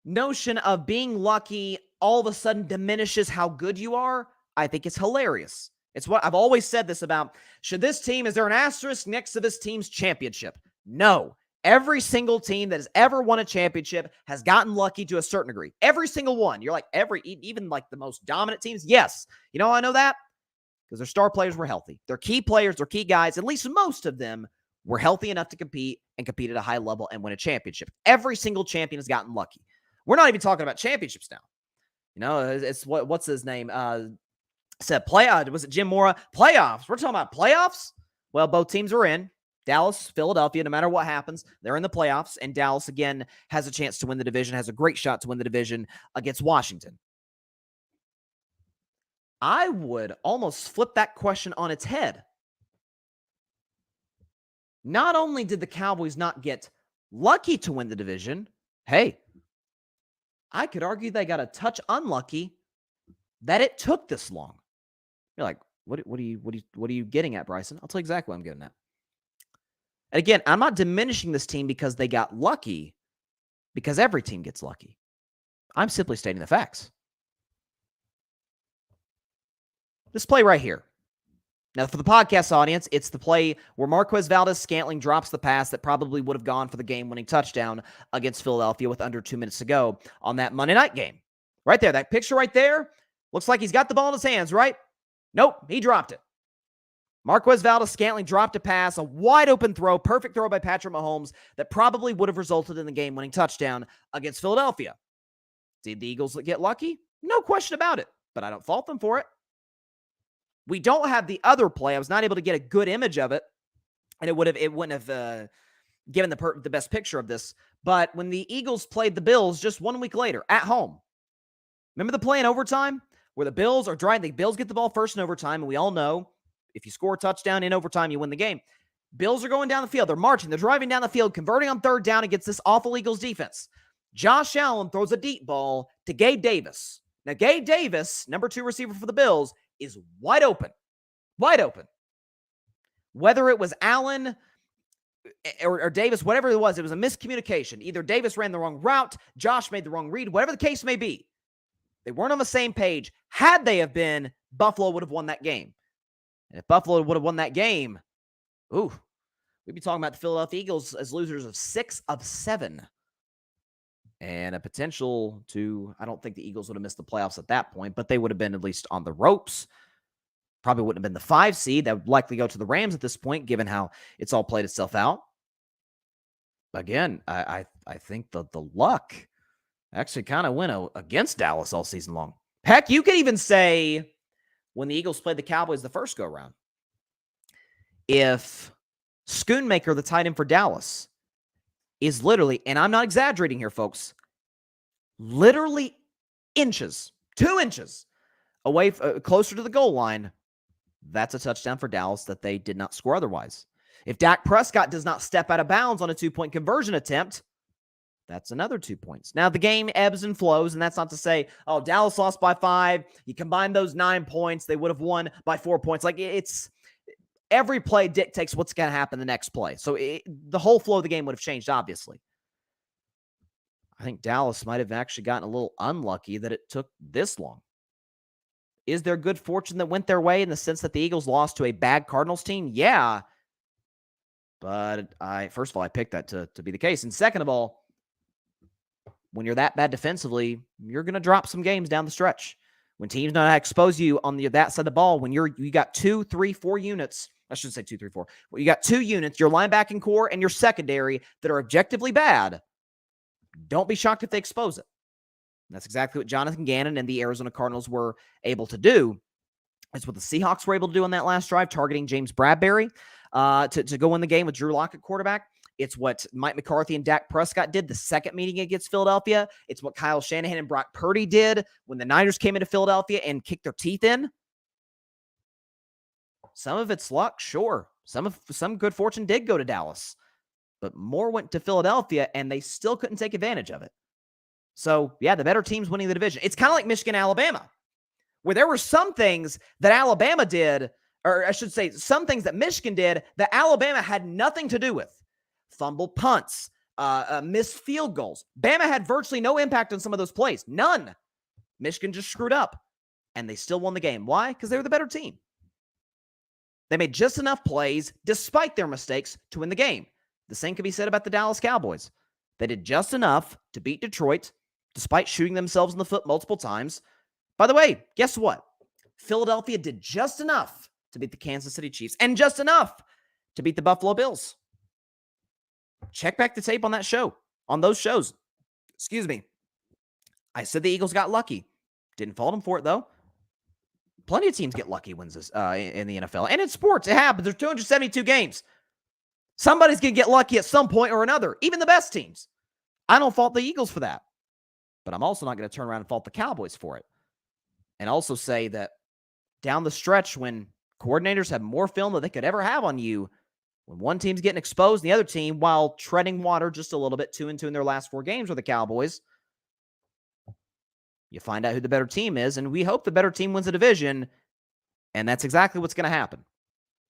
notion of being lucky all of a sudden diminishes how good you are, I think it's hilarious. It's what I've always said this about. Should this team, is there an asterisk next to this team's championship? No. Every single team that has ever won a championship has gotten lucky to a certain degree. Every single one. You're like, even like the most dominant teams? Yes. You know how I know that? Because their star players were healthy. Their key players, their key guys, at least most of them, were healthy enough to compete at a high level and win a championship. Every single champion has gotten lucky. We're not even talking about championships now. You know, it's what's his name? Said playoff. Was it Jim Mora? Playoffs. We're talking about playoffs? Well, both teams are in. Dallas, Philadelphia, no matter what happens, they're in the playoffs. And Dallas, again, has a chance to win the division, has a great shot to win the division against Washington. I would almost flip that question on its head. Not only did the Cowboys not get lucky to win the division, hey, I could argue they got a touch unlucky that it took this long. You're like, what are you getting at, Bryson? I'll tell you exactly what I'm getting at. And again, I'm not diminishing this team because they got lucky, because every team gets lucky. I'm simply stating the facts. This play right here. Now, for the podcast audience, it's the play where Marquez Valdes-Scantling drops the pass that probably would have gone for the game-winning touchdown against Philadelphia with under 2 minutes to go on that Monday night game. Right there, that picture right there, looks like he's got the ball in his hands, right? Nope, he dropped it. Marquez Valdes-Scantling dropped a pass, a wide-open throw, perfect throw by Patrick Mahomes that probably would have resulted in the game-winning touchdown against Philadelphia. Did the Eagles get lucky? No question about it, but I don't fault them for it. We don't have the other play. I was not able to get a good image of it, and it wouldn't have given the best picture of this. But when the Eagles played the Bills just 1 week later at home, remember the play in overtime where the Bills are driving? The Bills get the ball first in overtime, and we all know if you score a touchdown in overtime, you win the game. Bills are going down the field. They're marching. They're driving down the field, converting on 3rd down against this awful Eagles defense. Josh Allen throws a deep ball to Gabe Davis. Now, Gabe Davis, number 2 receiver for the Bills, is wide open. Wide open. Whether it was Allen or Davis, whatever it was a miscommunication. Either Davis ran the wrong route, Josh made the wrong read, whatever the case may be. They weren't on the same page. Had they have been, Buffalo would have won that game. And if Buffalo would have won that game, we'd be talking about the Philadelphia Eagles as losers of 6 of 7. And a potential to, I don't think the Eagles would have missed the playoffs at that point, but they would have been at least on the ropes. Probably wouldn't have been the 5 seed. That would likely go to the Rams at this point, given how it's all played itself out. Again, I think the luck actually kind of went against Dallas all season long. Heck, you could even say when the Eagles played the Cowboys the first go-around, if Schoonmaker, the tight end for Dallas, is literally, and I'm not exaggerating here, folks, literally inches, 2 inches away, closer to the goal line, that's a touchdown for Dallas that they did not score otherwise. If Dak Prescott does not step out of bounds on a 2-point conversion attempt, that's another 2 points. Now, the game ebbs and flows, and that's not to say, oh, Dallas lost by 5. You combine those 9 points, they would have won by 4 points. Like, it's every play dictates what's going to happen the next play. So the whole flow of the game would have changed, obviously. I think Dallas might have actually gotten a little unlucky that it took this long. Is there good fortune that went their way in the sense that the Eagles lost to a bad Cardinals team? Yeah. But first of all, I picked that to be the case. And second of all, when you're that bad defensively, you're going to drop some games down the stretch. When teams know how to expose you on that side of the ball, when you got 2, 3, 4 units, I shouldn't say 2, 3, 4. Well, you got 2 units, your linebacking core and your secondary that are objectively bad. Don't be shocked if they expose it. And that's exactly what Jonathan Gannon and the Arizona Cardinals were able to do. It's what the Seahawks were able to do on that last drive, targeting James Bradberry to go win the game with Drew Lock at quarterback. It's what Mike McCarthy and Dak Prescott did the second meeting against Philadelphia. It's what Kyle Shanahan and Brock Purdy did when the Niners came into Philadelphia and kicked their teeth in. Some of it's luck, sure. Some good fortune did go to Dallas, but more went to Philadelphia, and they still couldn't take advantage of it. So, yeah, the better team's winning the division. It's kind of like Michigan, Alabama, where there were some things that Alabama did, or I should say some things that Michigan did that Alabama had nothing to do with. Fumble punts, missed field goals. Bama had virtually no impact on some of those plays. None. Michigan just screwed up, and they still won the game. Why? Because they were the better team. They made just enough plays, despite their mistakes, to win the game. The same can be said about the Dallas Cowboys. They did just enough to beat Detroit, despite shooting themselves in the foot multiple times. By the way, guess what? Philadelphia did just enough to beat the Kansas City Chiefs, and just enough to beat the Buffalo Bills. Check back the tape on that show, on those shows. Excuse me. I said the Eagles got lucky. Didn't fault them for it, though. Plenty of teams get lucky wins in the NFL. And in sports, it happens. There's 272 games. Somebody's going to get lucky at some point or another, even the best teams. I don't fault the Eagles for that. But I'm also not going to turn around and fault the Cowboys for it. And also say that down the stretch, when coordinators have more film than they could ever have on you, when one team's getting exposed, the other team, while treading water just a little bit, 2-2 in their last 4 games with the Cowboys, you find out who the better team is, and we hope the better team wins the division, and that's exactly what's going to happen.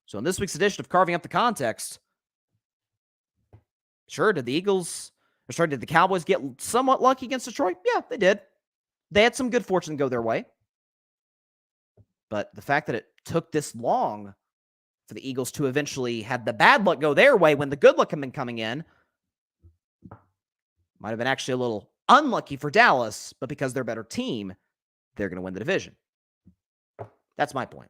So in this week's edition of Carving Up the Context, sure, did the Cowboys get somewhat lucky against Detroit? Yeah, they did. They had some good fortune go their way. But the fact that it took this long for the Eagles to eventually have the bad luck go their way when the good luck had been coming in might have been actually a little unlucky for Dallas, but because they're a better team, they're going to win the division. That's my point.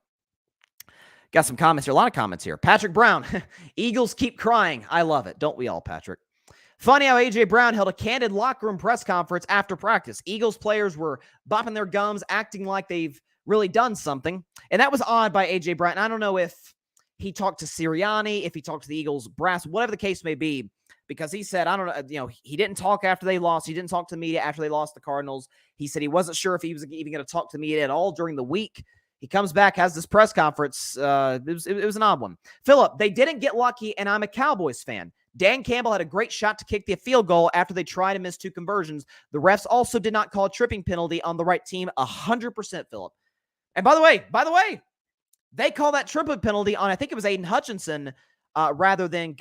Got some comments here, a lot of comments here. Patrick Brown, Eagles keep crying. I love it. Don't we all, Patrick? Funny how A.J. Brown held a candid locker room press conference after practice. Eagles players were bopping their gums, acting like they've really done something. And that was odd by A.J. Brown. And I don't know if he talked to Sirianni, if he talked to the Eagles brass, whatever the case may be, because he said, I don't know, he didn't talk after they lost. He didn't talk to the media after they lost the Cardinals. He said he wasn't sure if he was even going to talk to the media at all during the week. He comes back, has this press conference. It was an odd one. Philip, they didn't get lucky, and I'm a Cowboys fan. Dan Campbell had a great shot to kick the field goal after they tried to miss 2 conversions. The refs also did not call a tripping penalty on the right team. 100%, Philip. And by the way, they call that tripping penalty on, I think it was Aiden Hutchinson, rather than,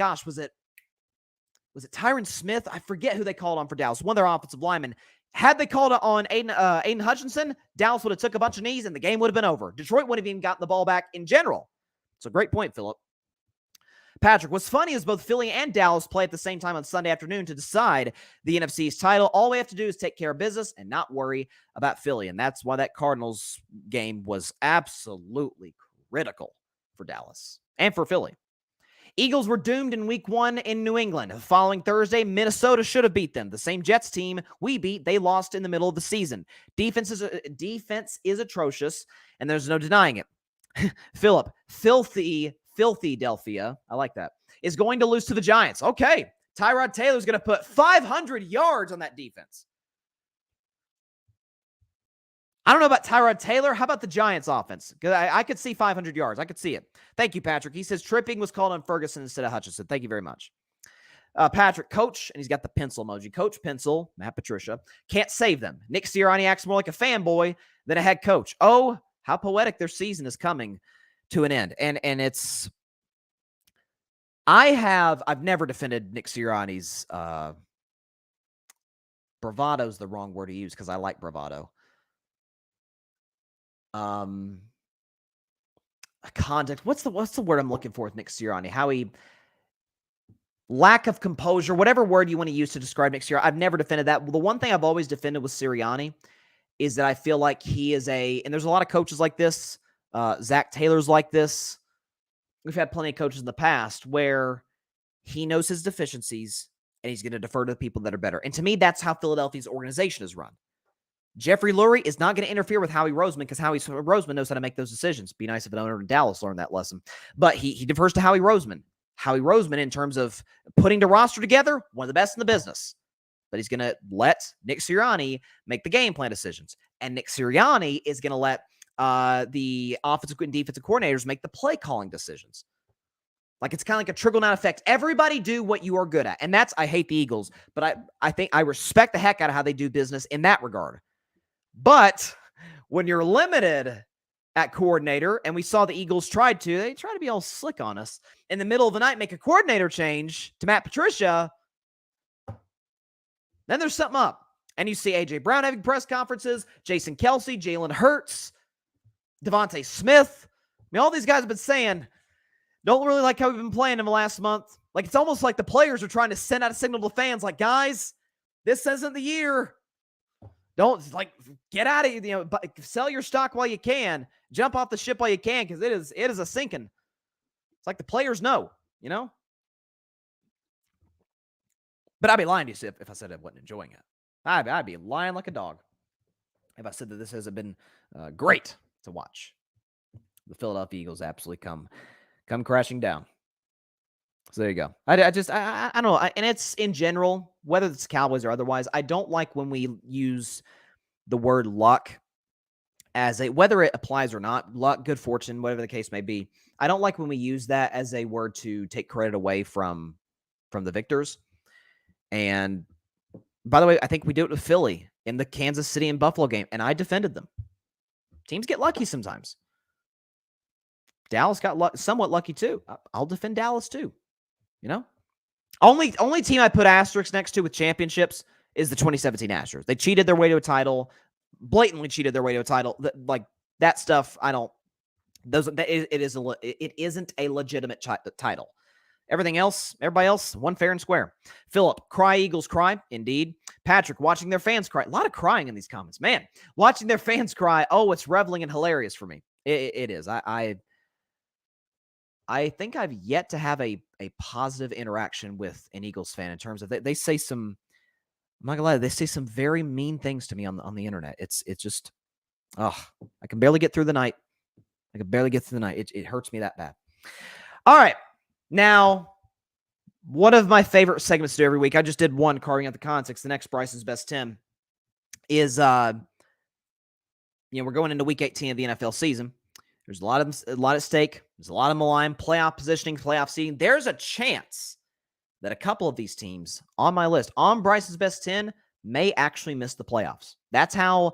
was it Tyron Smith? I forget who they called on for Dallas. One of their offensive linemen. Had they called it on Aiden Hutchinson, Dallas would have took a bunch of knees and the game would have been over. Detroit wouldn't have even gotten the ball back in general. It's a great point, Philip. Patrick, what's funny is both Philly and Dallas play at the same time on Sunday afternoon to decide the NFC's title. All we have to do is take care of business and not worry about Philly. And that's why that Cardinals game was absolutely critical for Dallas and for Philly. Eagles were doomed in week 1 in New England. The following Thursday, Minnesota should have beat them. The same Jets team we beat, they lost in the middle of the season. Defense is atrocious, and there's no denying it. Philip, filthy Delphia, I like that, is going to lose to the Giants. Okay, Tyrod Taylor's going to put 500 yards on that defense. I don't know about Tyrod Taylor. How about the Giants offense? Because I could see 500 yards. I could see it. Thank you, Patrick. He says tripping was called on Ferguson instead of Hutchinson. Thank you very much. Patrick, coach, and he's got the pencil emoji. Coach Pencil, Matt Patricia, can't save them. Nick Sirianni acts more like a fanboy than a head coach. Oh, how poetic their season is coming to an end. And it's, I've never defended Nick Sirianni's, bravado is the wrong word to use because I like bravado. context. What's the word I'm looking for with Nick Sirianni? How he lack of composure, whatever word you want to use to describe Nick Sirianni. I've never defended that. Well, the one thing I've always defended with Sirianni is that I feel like he is and there's a lot of coaches like this. Zach Taylor's like this. We've had plenty of coaches in the past where he knows his deficiencies and he's going to defer to the people that are better. And to me, that's how Philadelphia's organization is run. Jeffrey Lurie is not going to interfere with Howie Roseman because Howie Roseman knows how to make those decisions. Be nice if an owner in Dallas learned that lesson. But he defers to Howie Roseman. Howie Roseman, in terms of putting the roster together, one of the best in the business. But he's going to let Nick Sirianni make the game plan decisions. And Nick Sirianni is going to let the offensive and defensive coordinators make the play calling decisions. Like, it's kind of like a trickle-down effect. Everybody do what you are good at. And I hate the Eagles, but I think I respect the heck out of how they do business in that regard. But when you're limited at coordinator, and we saw the Eagles they tried to be all slick on us. In the middle of the night, make a coordinator change to Matt Patricia, then there's something up. And you see A.J. Brown having press conferences, Jason Kelsey, Jalen Hurts, Devontae Smith. I mean, all these guys have been saying, don't really like how we've been playing in the last month. Like, it's almost like the players are trying to send out a signal to fans like, guys, this isn't the year. Don't, get out of sell your stock while you can. Jump off the ship while you can, because it is a sinking. It's like the players know, But I'd be lying to you if I said I wasn't enjoying it. I'd be lying like a dog if I said that this hasn't been great to watch. The Philadelphia Eagles absolutely come crashing down. So there you go. I don't know. And it's in general, whether it's Cowboys or otherwise, I don't like when we use the word luck as whether it applies or not, luck, good fortune, whatever the case may be. I don't like when we use that as a word to take credit away from the victors. And by the way, I think we do it with Philly in the Kansas City and Buffalo game, and I defended them. Teams get lucky sometimes. Dallas got somewhat lucky too. I'll defend Dallas too. Only team I put asterisks next to with championships is the 2017 Astros. They cheated their way to a title, blatantly cheated their way to a title. Like that stuff, I don't. It isn't a legitimate title. Everybody else, one fair and square. Philip, cry Eagles cry. Indeed. Patrick, watching their fans cry. A lot of crying in these comments. Man, watching their fans cry. Oh, it's reveling and hilarious for me. It is. I think I've yet to have a positive interaction with an Eagles fan in terms of they say some, I'm not gonna lie, they say some very mean things to me on the internet. It's just, I can barely get through the night. It hurts me that bad. All right. Now, one of my favorite segments to do every week, I just did one carving out the context. The next Bryson's Best 10 is, we're going into week 18 of the NFL season. There's a lot at stake. There's a lot of malign playoff positioning, playoff seeding. There's a chance that a couple of these teams on my list, on Bryson's Best 10, may actually miss the playoffs. That's how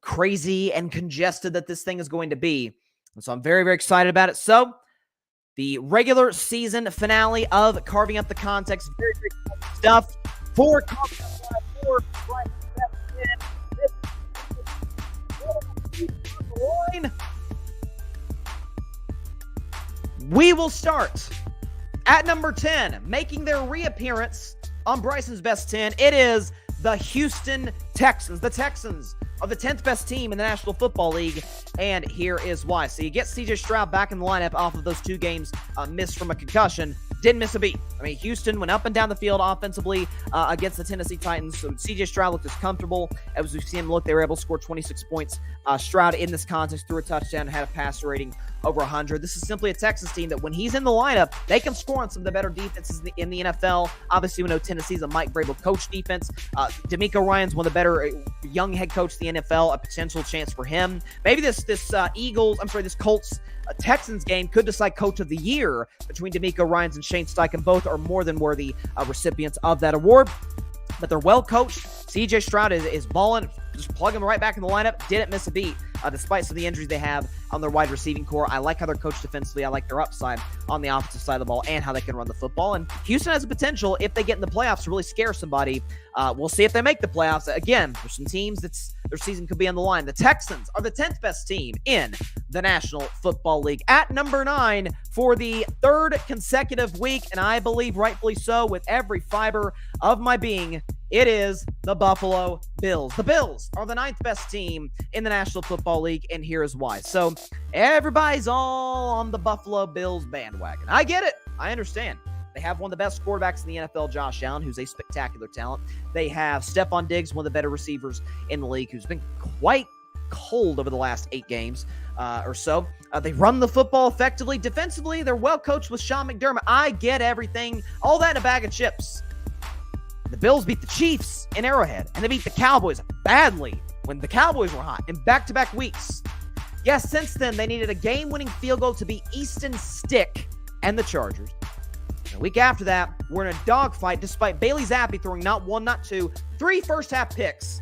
crazy and congested that this thing is going to be. And so I'm very, very excited about it. So the regular season finale of Carving Up the Context. Very, very cool stuff. For Bryson's Best 10. We will start at number 10, making their reappearance on Bryson's Best 10. It is the Houston Texans. The Texans are the 10th best team in the National Football League, and here is why. So you get C.J. Stroud back in the lineup off of those 2 games missed from a concussion. Didn't miss a beat. I mean, Houston went up and down the field offensively against the Tennessee Titans. So C.J. Stroud looked as comfortable as we've seen him look. They were able to score 26 points. Stroud, in this context, threw a touchdown and had a passer rating over 100. This is simply a Texans team that when he's in the lineup, they can score on some of the better defenses in the NFL. Obviously, we know Tennessee's a Mike Vrabel coach defense. DeMeco Ryans one of the better young head coach in the NFL, a potential chance for him. Maybe this Colts Texans game could decide coach of the year between DeMeco Ryans and Shane Steichen. Both are more than worthy recipients of that award. But they're well coached. CJ Stroud is balling. Just plug him right back in the lineup. Didn't miss a beat, despite some of the injuries they have on their wide receiving core. I like how they're coached defensively. I like their upside on the offensive side of the ball and how they can run the football. And Houston has the potential, if they get in the playoffs, to really scare somebody. We'll see if they make the playoffs. Again, there's some teams that's Their season could be on the line. The Texans are the 10th best team in the National Football League. At number 9 for the third consecutive week, and I believe rightfully so with every fiber of my being, it is the Buffalo Bills. The Bills are the 9th best team in the National Football League, and here's why. So everybody's all on the Buffalo Bills bandwagon. I get it. I understand. They have one of the best quarterbacks in the NFL, Josh Allen, who's a spectacular talent. They have Stephon Diggs, one of the better receivers in the league, who's been quite cold over the last 8 games or so. They run the football effectively. Defensively, they're well coached with Sean McDermott. I get everything. All that in a bag of chips. The Bills beat the Chiefs in Arrowhead, and they beat the Cowboys badly when the Cowboys were hot in back-to-back weeks. Yes, since then, they needed a game-winning field goal to beat Easton Stick and the Chargers. And a week after that, we're in a dogfight despite Bailey Zappi throwing not 1, not 2, 3 first-half picks.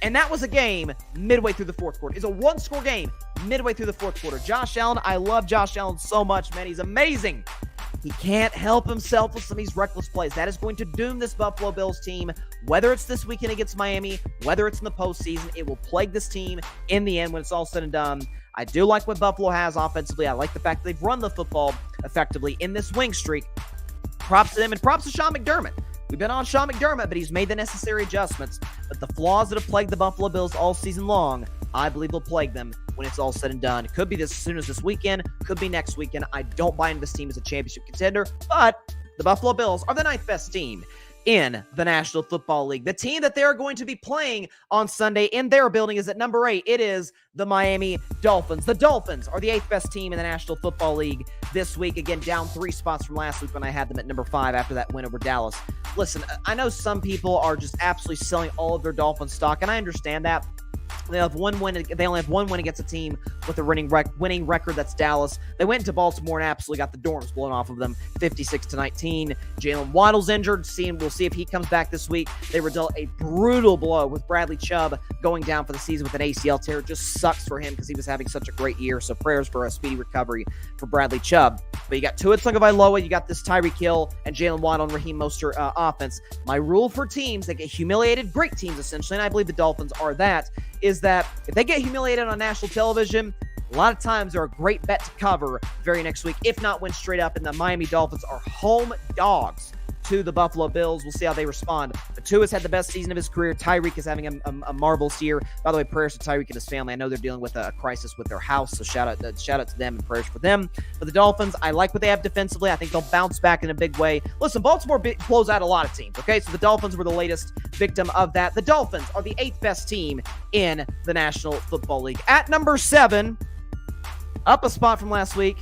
And that was a game midway through the fourth quarter. It's a one-score game midway through the fourth quarter. Josh Allen, I love Josh Allen so much, man. He's amazing. He can't help himself with some of these reckless plays. That is going to doom this Buffalo Bills team, whether it's this weekend against Miami, whether it's in the postseason. It will plague this team in the end when it's all said and done. I do like what Buffalo has offensively. I like the fact that they've run the football effectively in this wing streak. Props to them and props to Sean McDermott. We've been on Sean McDermott, but he's made the necessary adjustments. But the flaws that have plagued the Buffalo Bills all season long, I believe will plague them when it's all said and done. It could be as soon as this weekend, could be next weekend. I don't buy into this team as a championship contender, but the Buffalo Bills are the 9th best team in the National Football League. The team that they're going to be playing on Sunday in their building is at number 8. It is the Miami Dolphins. The Dolphins are the 8th best team in the National Football League this week. Again, down 3 spots from last week when I had them at number 5 after that win over Dallas. Listen, I know some people are just absolutely selling all of their Dolphins stock, and I understand that. They have one win. They only have one win against a team with a winning record. That's Dallas. They went into Baltimore and absolutely got the doors blown off of them, 56-19. Jalen Waddle's injured. We'll see if he comes back this week. They were dealt a brutal blow with Bradley Chubb going down for the season with an ACL tear. It just sucks for him because he was having such a great year. So prayers for a speedy recovery for Bradley Chubb. But you got Tua Tagovailoa, you got this Tyreek Hill, and Jalen Waddle and Raheem Mostert offense. My rule for teams that get humiliated, great teams essentially, and I believe the Dolphins are that, is that if they get humiliated on national television, a lot of times they're a great bet to cover very next week, if not win straight up. And the Miami Dolphins are home dogs to the Buffalo Bills. We'll see how they respond. But Tua's had the best season of his career. Tyreek is having a marvelous year. By the way, prayers to Tyreek and his family. I know they're dealing with a crisis with their house, so shout out to them and prayers for them. But the Dolphins, I like what they have defensively. I think they'll bounce back in a big way. Listen, Baltimore blows out a lot of teams, okay? So the Dolphins were the latest victim of that. The Dolphins are the 8th best team in the National Football League. At number 7, up a spot from last week.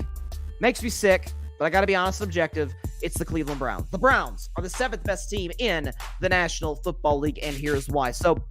Makes me sick, but I got to be honest and objective. It's the Cleveland Browns. The Browns are the 7th best team in the National Football League, and here's why. So,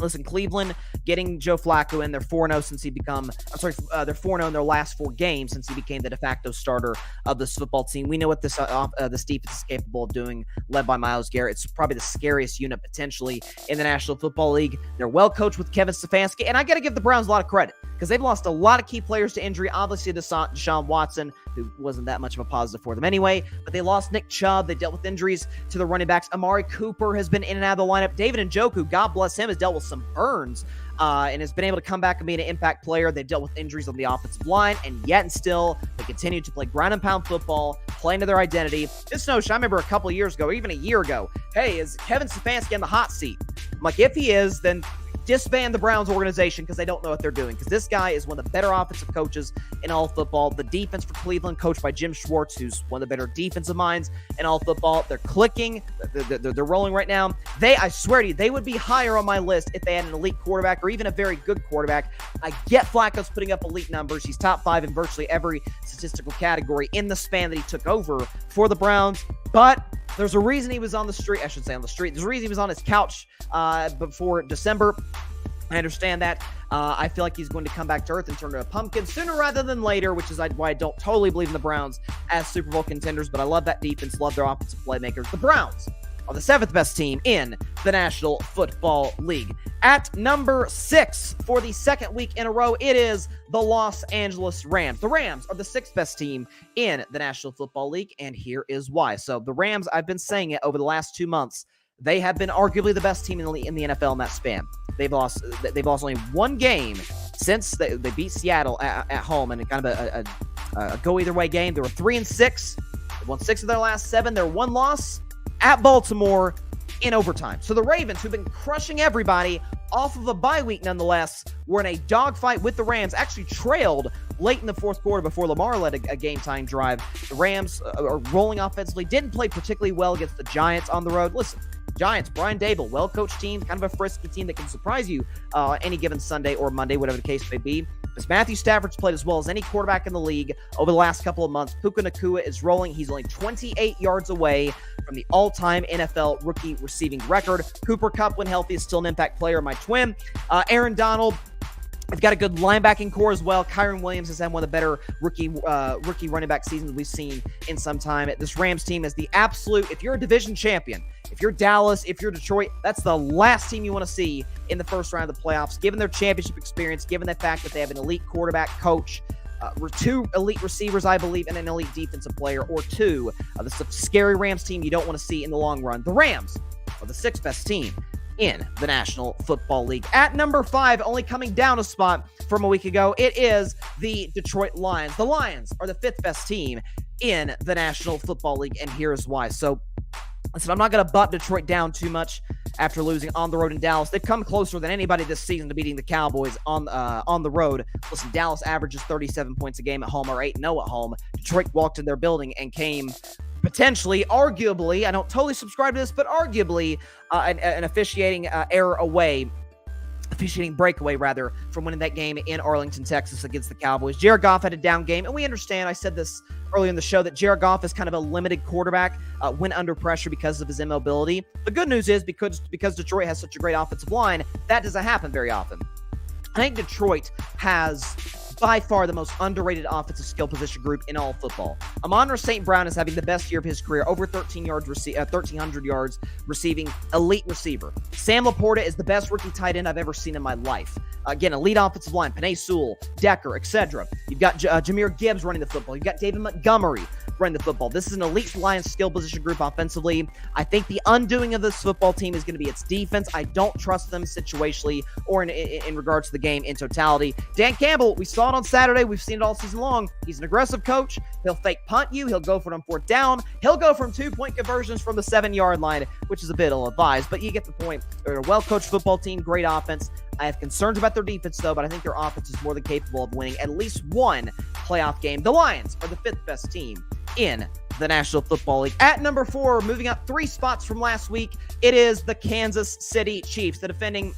listen, Cleveland getting Joe Flacco in. They're 4-0 since he become. They're 4-0 in their last 4 games since he became the de facto starter of this football team. We know what this defense is capable of doing, led by Myles Garrett. It's probably the scariest unit potentially in the National Football League. They're well coached with Kevin Stefanski, and I got to give the Browns a lot of credit because they've lost a lot of key players to injury. Obviously, Deshaun Watson, who wasn't that much of a positive for them anyway, but they lost Nick Chubb. They dealt with injuries to the running backs. Amari Cooper has been in and out of the lineup. David Njoku, God bless him, has dealt with some burns and has been able to come back and be an impact player. They dealt with injuries on the offensive line, and yet and still, they continue to play ground and pound football, play into their identity. This notion, I remember a couple of years ago, even a year ago, hey, is Kevin Stefanski in the hot seat? I'm like, if he is, then disband the Browns organization because they don't know what they're doing. Because this guy is one of the better offensive coaches in all of football. The defense for Cleveland, coached by Jim Schwartz, who's one of the better defensive minds in all of football. They're clicking. They're rolling right now. I swear to you, they would be higher on my list if they had an elite quarterback or even a very good quarterback. I get Flacco's putting up elite numbers. He's top 5 in virtually every statistical category in the span that he took over for the Browns. But there's a reason he was on the street. I should say on the street. There's a reason he was on his couch before December. I understand that. I feel like he's going to come back to earth and turn into a pumpkin sooner rather than later, which is why I don't totally believe in the Browns as Super Bowl contenders, but I love that defense, love their offensive playmakers. The Browns are the 7th best team in the National Football League. At number 6 for the second week in a row, it is the Los Angeles Rams. The Rams are the 6th best team in the National Football League, and here is why. So the Rams, I've been saying it over the last 2 months, they have been arguably the best team in the NFL in that span. They've lost only one game since they beat Seattle at home, and kind of a go either way game. They were 3-6. They won 6 of their last 7. Their one loss at Baltimore in overtime. So the Ravens, who've been crushing everybody off of a bye week nonetheless, were in a dogfight with the Rams, actually trailed late in the fourth quarter before Lamar led a game-time drive. The Rams are rolling offensively, didn't play particularly well against the Giants on the road. Listen, Giants, Brian Dable, well-coached team, kind of a frisky team that can surprise you any given Sunday or Monday, whatever the case may be. As Matthew Stafford's played as well as any quarterback in the league over the last couple of months. Puka Nacua is rolling. He's only 28 yards away from the all-time NFL rookie receiving record. Cooper Kupp, when healthy, is still an impact player, my twin. Aaron Donald, they've got a good linebacking core as well. Kyron Williams has had one of the better rookie running back seasons we've seen in some time. This Rams team is the absolute, if you're a division champion, if you're Dallas, if you're Detroit, that's the last team you want to see in the first round of the playoffs, given their championship experience, given the fact that they have an elite quarterback, coach, 2 elite receivers, I believe, and an elite defensive player, or 2. This is a scary Rams team you don't want to see in the long run. The Rams are the 6th best team in the National Football League. At number 5, only coming down a spot from a week ago, it is the Detroit Lions. The Lions are the 5th best team in the National Football League, and here's why. So, listen, I'm not going to butt Detroit down too much after losing on the road in Dallas. They've come closer than anybody this season to beating the Cowboys on the road. Listen, Dallas averages 37 points a game at home, or 8-0 at home. Detroit walked in their building and came potentially, arguably, I don't totally subscribe to this, but arguably an officiating breakaway, rather, from winning that game in Arlington, Texas against the Cowboys. Jared Goff had a down game, and we understand, I said this earlier in the show, that Jared Goff is kind of a limited quarterback when under pressure because of his immobility. The good news is, because Detroit has such a great offensive line, that doesn't happen very often. I think Detroit has by far the most underrated offensive skill position group in all football. Amon-Ra St. Brown is having the best year of his career, over 1,300 yards receiving, elite receiver. Sam Laporta is the best rookie tight end I've ever seen in my life. Again, elite offensive line, Penei Sewell, Decker, etc. You've got Jahmyr Gibbs running the football. You've got David Montgomery running the football. This is an elite Lions skill position group offensively. I think the undoing of this football team is going to be its defense. I don't trust them situationally or in regards to the game in totality. Dan Campbell, we saw it on Saturday. We've seen it all season long. He's an aggressive coach. He'll fake punt you. He'll go for it on 4th down. He'll go from 2-point conversions from the 7-yard line, which is a bit ill-advised, but you get the point. They're a well-coached football team, great offense. I have concerns about their defense, though, but I think their offense is more than capable of winning at least one playoff game. The Lions are the 5th best team in the National Football League. At number 4, moving up 3 spots from last week, it is the Kansas City Chiefs. The defending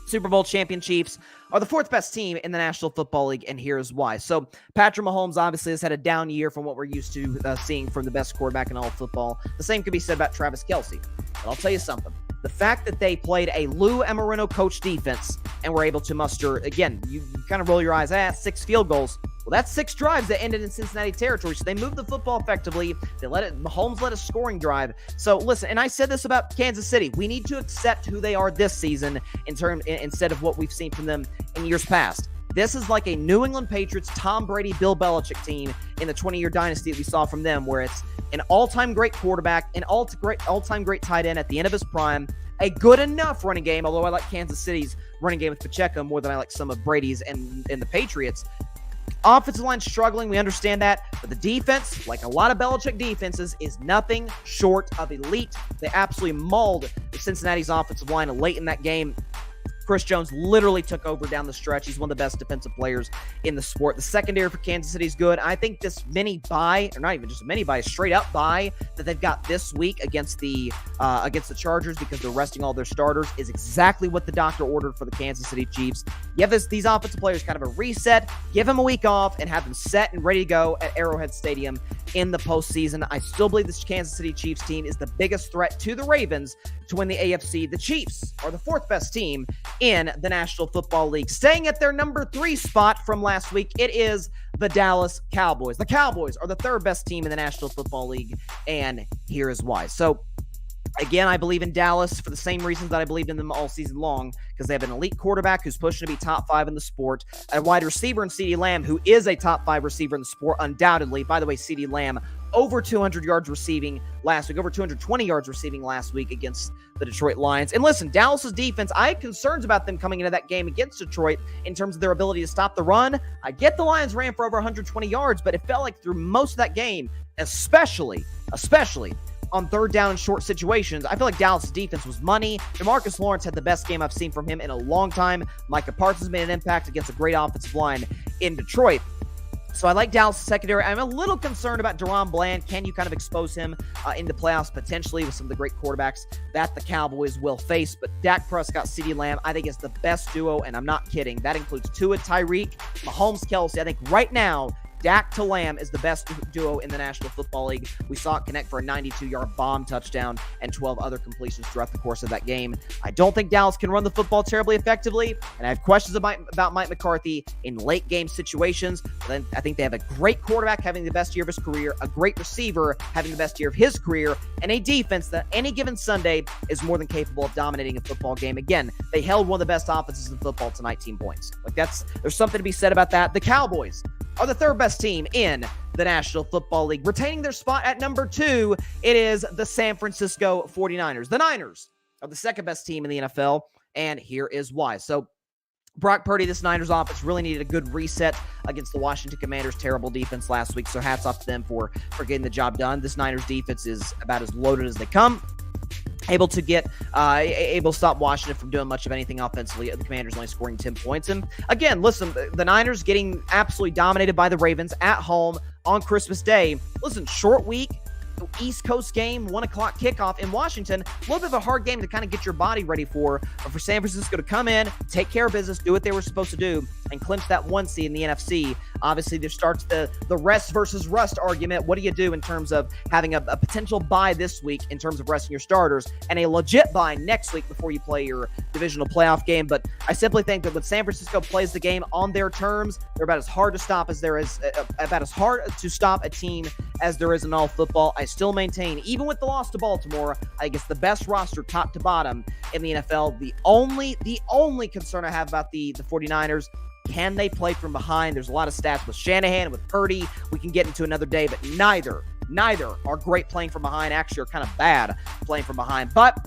Super Bowl champion Chiefs are the 4th best team in the National Football League, and here's why. So Patrick Mahomes obviously has had a down year from what we're used to seeing from the best quarterback in all of football. The same could be said about Travis Kelce. But I'll tell you something. The fact that they played a Lou Amarino coach defense and were able to muster, again, you kind of roll your eyes at 6 field goals. Well, that's 6 drives that ended in Cincinnati territory. So they moved the football effectively. Mahomes led a scoring drive. So listen, and I said this about Kansas City. We need to accept who they are this season instead of what we've seen from them in years past. This is like a New England Patriots, Tom Brady, Bill Belichick team in the 20-year dynasty that we saw from them, where it's an all-time great quarterback, an all-time great tight end at the end of his prime, a good enough running game, although I like Kansas City's running game with Pacheco more than I like some of Brady's and the Patriots. Offensive line struggling, we understand that, but the defense, like a lot of Belichick defenses, is nothing short of elite. They absolutely mauled Cincinnati's offensive line late in that game. Chris Jones literally took over down the stretch. He's one of the best defensive players in the sport. The secondary for Kansas City is good. I think this mini bye, or not even just a mini bye, straight up bye that they've got this week against the Chargers because they're resting all their starters is exactly what the doctor ordered for the Kansas City Chiefs. You have these offensive players kind of a reset, give them a week off, and have them set and ready to go at Arrowhead Stadium in the postseason. I still believe this Kansas City Chiefs team is the biggest threat to the Ravens to win the AFC. The Chiefs are the 4th best team in the National Football League. Staying at their number 3 spot from last week, it is the Dallas Cowboys. The Cowboys are the 3rd best team in the National Football League, and here is why. So, again, I believe in Dallas for the same reasons that I believed in them all season long, because they have an elite quarterback who's pushing to be top 5 in the sport, a wide receiver in CeeDee Lamb, who is a top 5 receiver in the sport, undoubtedly. By the way, CeeDee Lamb over 200 yards receiving last week, over 220 yards receiving last week against the Detroit Lions. And listen, Dallas's defense, I had concerns about them coming into that game against Detroit in terms of their ability to stop the run. I get the Lions ran for over 120 yards, but it felt like through most of that game, especially on third down and short situations, I feel like Dallas' defense was money. DeMarcus Lawrence had the best game I've seen from him in a long time. Micah Parsons made an impact against a great offensive line in Detroit. So I like Dallas' secondary. I'm a little concerned about Deron Bland. Can you kind of expose him in the playoffs potentially with some of the great quarterbacks that the Cowboys will face? But Dak Prescott, CeeDee Lamb, I think is the best duo, and I'm not kidding. That includes Tua, Tyreek, Mahomes, Kelsey. I think right now, Dak to Lamb is the best duo in the National Football League. We saw it connect for a 92-yard bomb touchdown and 12 other completions throughout the course of that game. I don't think Dallas can run the football terribly effectively, and I have questions about Mike McCarthy in late-game situations. But then I think they have a great quarterback having the best year of his career, a great receiver having the best year of his career, and a defense that any given Sunday is more than capable of dominating a football game. Again, they held one of the best offenses in football to 19 points. There's something to be said about that. The Cowboys are the third best team in the National Football League. Retaining their spot at number 2, it is the San Francisco 49ers. The Niners are the second best team in the NFL, and here is why. So Brock Purdy, this Niners offense really needed a good reset against the Washington Commanders' terrible defense last week, so hats off to them for getting the job done. This Niners defense is about as loaded as they come. Able to stop Washington from doing much of anything offensively. The Commanders only scoring 10 points. And again, listen, the Niners getting absolutely dominated by the Ravens at home on Christmas Day. Listen, short week, East Coast game, 1 o'clock kickoff in Washington. A little bit of a hard game to kind of get your body ready for San Francisco to come in, take care of business, do what they were supposed to do, and clinch that 1 seed in the NFC. Obviously, there starts the rest versus rust argument. What do you do in terms of having a potential bye this week in terms of resting your starters and a legit bye next week before you play your divisional playoff game? But I simply think that when San Francisco plays the game on their terms, they're about as hard to stop as there is, about as hard to stop a team as there is in all football. I still maintain, even with the loss to Baltimore, I think it's the best roster top to bottom in the NFL. The only concern I have about the 49ers, can they play from behind? There's a lot of stats with Shanahan and with Purdy. We can get into another day, but neither are great playing from behind. Actually, are kind of bad playing from behind. But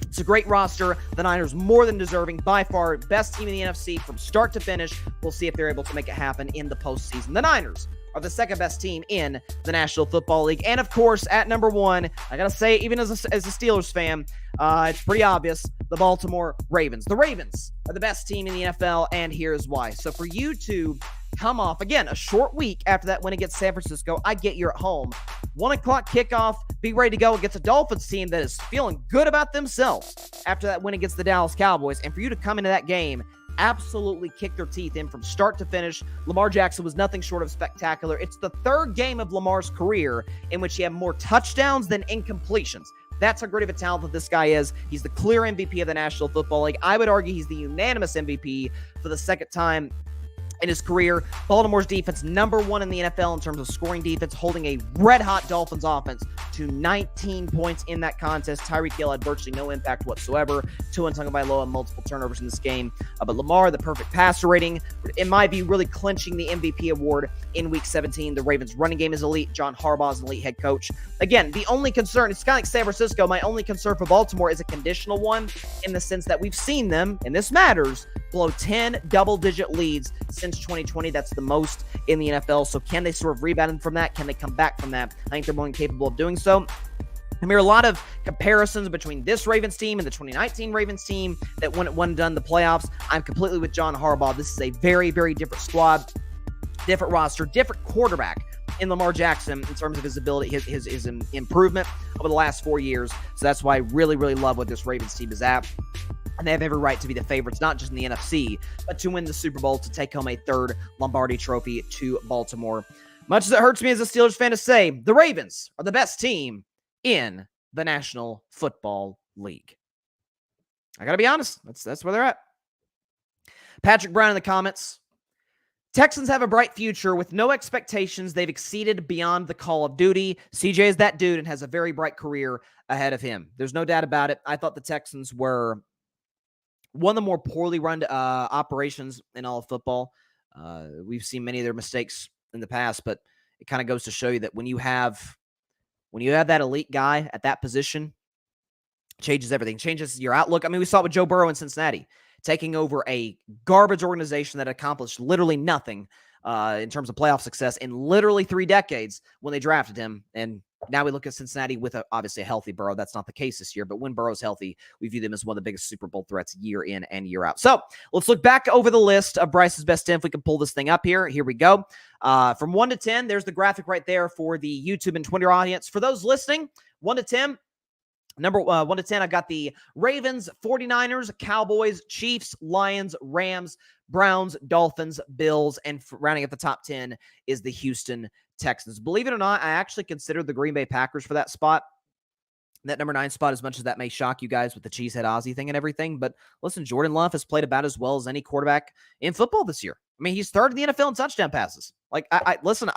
it's a great roster. The Niners more than deserving. By far, best team in the NFC from start to finish. We'll see if they're able to make it happen in the postseason. The Niners are the second best team in the National Football League. And of course, at number 1, I gotta say, even as a Steelers fan, it's pretty obvious, the Baltimore Ravens. The Ravens are the best team in the NFL, and here's why. So for you to come off, again, a short week after that win against San Francisco, I get you're at home. 1 o'clock kickoff, be ready to go against a Dolphins team that is feeling good about themselves after that win against the Dallas Cowboys. And for you to come into that game, absolutely kick their teeth in from start to finish. Lamar Jackson was nothing short of spectacular. It's the third game of Lamar's career in which he had more touchdowns than incompletions. That's how great of a talent that this guy is. He's the clear MVP of the National Football League. I would argue he's the unanimous MVP for the second time in his career. Baltimore's defense, number 1 in the NFL in terms of scoring defense, holding a red-hot Dolphins offense to 19 points in that contest. Tyreek Hill had virtually no impact whatsoever. Tua Tagovailoa, multiple turnovers in this game. But Lamar, the perfect passer rating, in my view, really clinching the MVP award in Week 17. The Ravens' running game is elite. John Harbaugh is an elite head coach. Again, the only concern, it's kind of like San Francisco, my only concern for Baltimore is a conditional one in the sense that we've seen them, and this matters, blow 10 double-digit leads since 2020. That's the most in the NFL. So can they sort of rebound from that? Can they come back from that? I think they're more than capable of doing so. I mean, a lot of comparisons between this Ravens team and the 2019 Ravens team that won done the playoffs. I'm completely with John Harbaugh. This is a very, very different squad, different roster, different quarterback in Lamar Jackson in terms of his ability, his improvement over the last 4 years. So that's why I really, really love what this Ravens team is at. And they have every right to be the favorites, not just in the NFC, but to win the Super Bowl, to take home a third Lombardi trophy to Baltimore. Much as it hurts me as a Steelers fan to say, the Ravens are the best team in the National Football League. I got to be honest. That's where they're at. Patrick Brown in the comments. Texans have a bright future with no expectations. They've exceeded beyond the call of duty. CJ is that dude and has a very bright career ahead of him. There's no doubt about it. I thought the Texans were one of the more poorly run operations in all of football. We've seen many of their mistakes in the past, but it kind of goes to show you that when you have when you have that elite guy at that position, changes everything, changes your outlook. I mean, we saw it with Joe Burrow in Cincinnati, taking over a garbage organization that accomplished literally nothing in terms of playoff success in literally 3 decades when they drafted him. And now we look at Cincinnati with obviously a healthy Burrow. That's not the case this year, but when Burrow's healthy, we view them as one of the biggest Super Bowl threats year in and year out. So let's look back over the list of Bryce's best 10. If we can pull this thing up here. Here we go. From 1 to 10, there's the graphic right there for the YouTube and Twitter audience. For those listening, 1 to 10, number 1 to 10, I've got the Ravens, 49ers, Cowboys, Chiefs, Lions, Rams, Browns, Dolphins, Bills, and rounding at the top 10 is the Houston Texans. Believe it or not, I actually considered the Green Bay Packers for that spot, that number 9 spot, as much as that may shock you guys with the Cheesehead Ozzie thing and everything. But listen, Jordan Love has played about as well as any quarterback in football this year. I mean, he's third in the NFL in touchdown passes. Like, listen,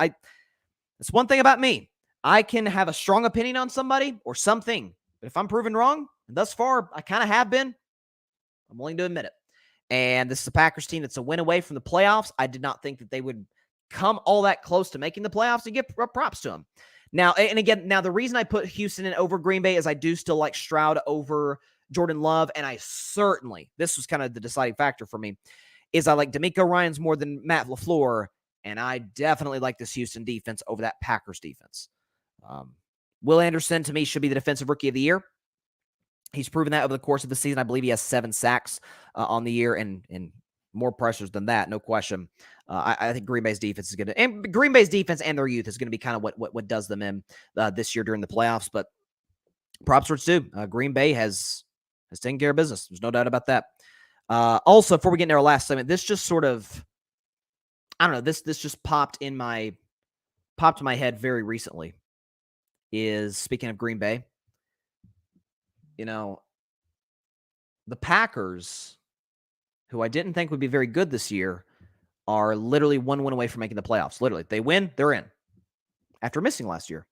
it's one thing about me. I can have a strong opinion on somebody or something, but if I'm proven wrong, and thus far I kind of have been, I'm willing to admit it. And this is a Packers team that's a win away from the playoffs. I did not think that they would come all that close to making the playoffs, and give props to them. Now, and again, the reason I put Houston in over Green Bay is I do still like Stroud over Jordan Love, and I certainly, this was kind of the deciding factor for me, is I like D'Amico Ryans more than Matt LaFleur, and I definitely like this Houston defense over that Packers defense. Will Anderson, to me, should be the defensive rookie of the year. He's proven that over the course of the season. I believe he has 7 sacks on the year and more pressures than that, no question. I think Green Bay's defense is going to, and Green Bay's defense and their youth is going to be kind of what does them in this year during the playoffs. But props for it too. Green Bay has taken care of business. There's no doubt about that. Also, before we get into our last segment, this just sort of, I don't know, this just popped in my head very recently. Is, speaking of Green Bay, you know, the Packers, who I didn't think would be very good this year, are literally 1 win away from making the playoffs. Literally, if they win, they're in, after missing last year.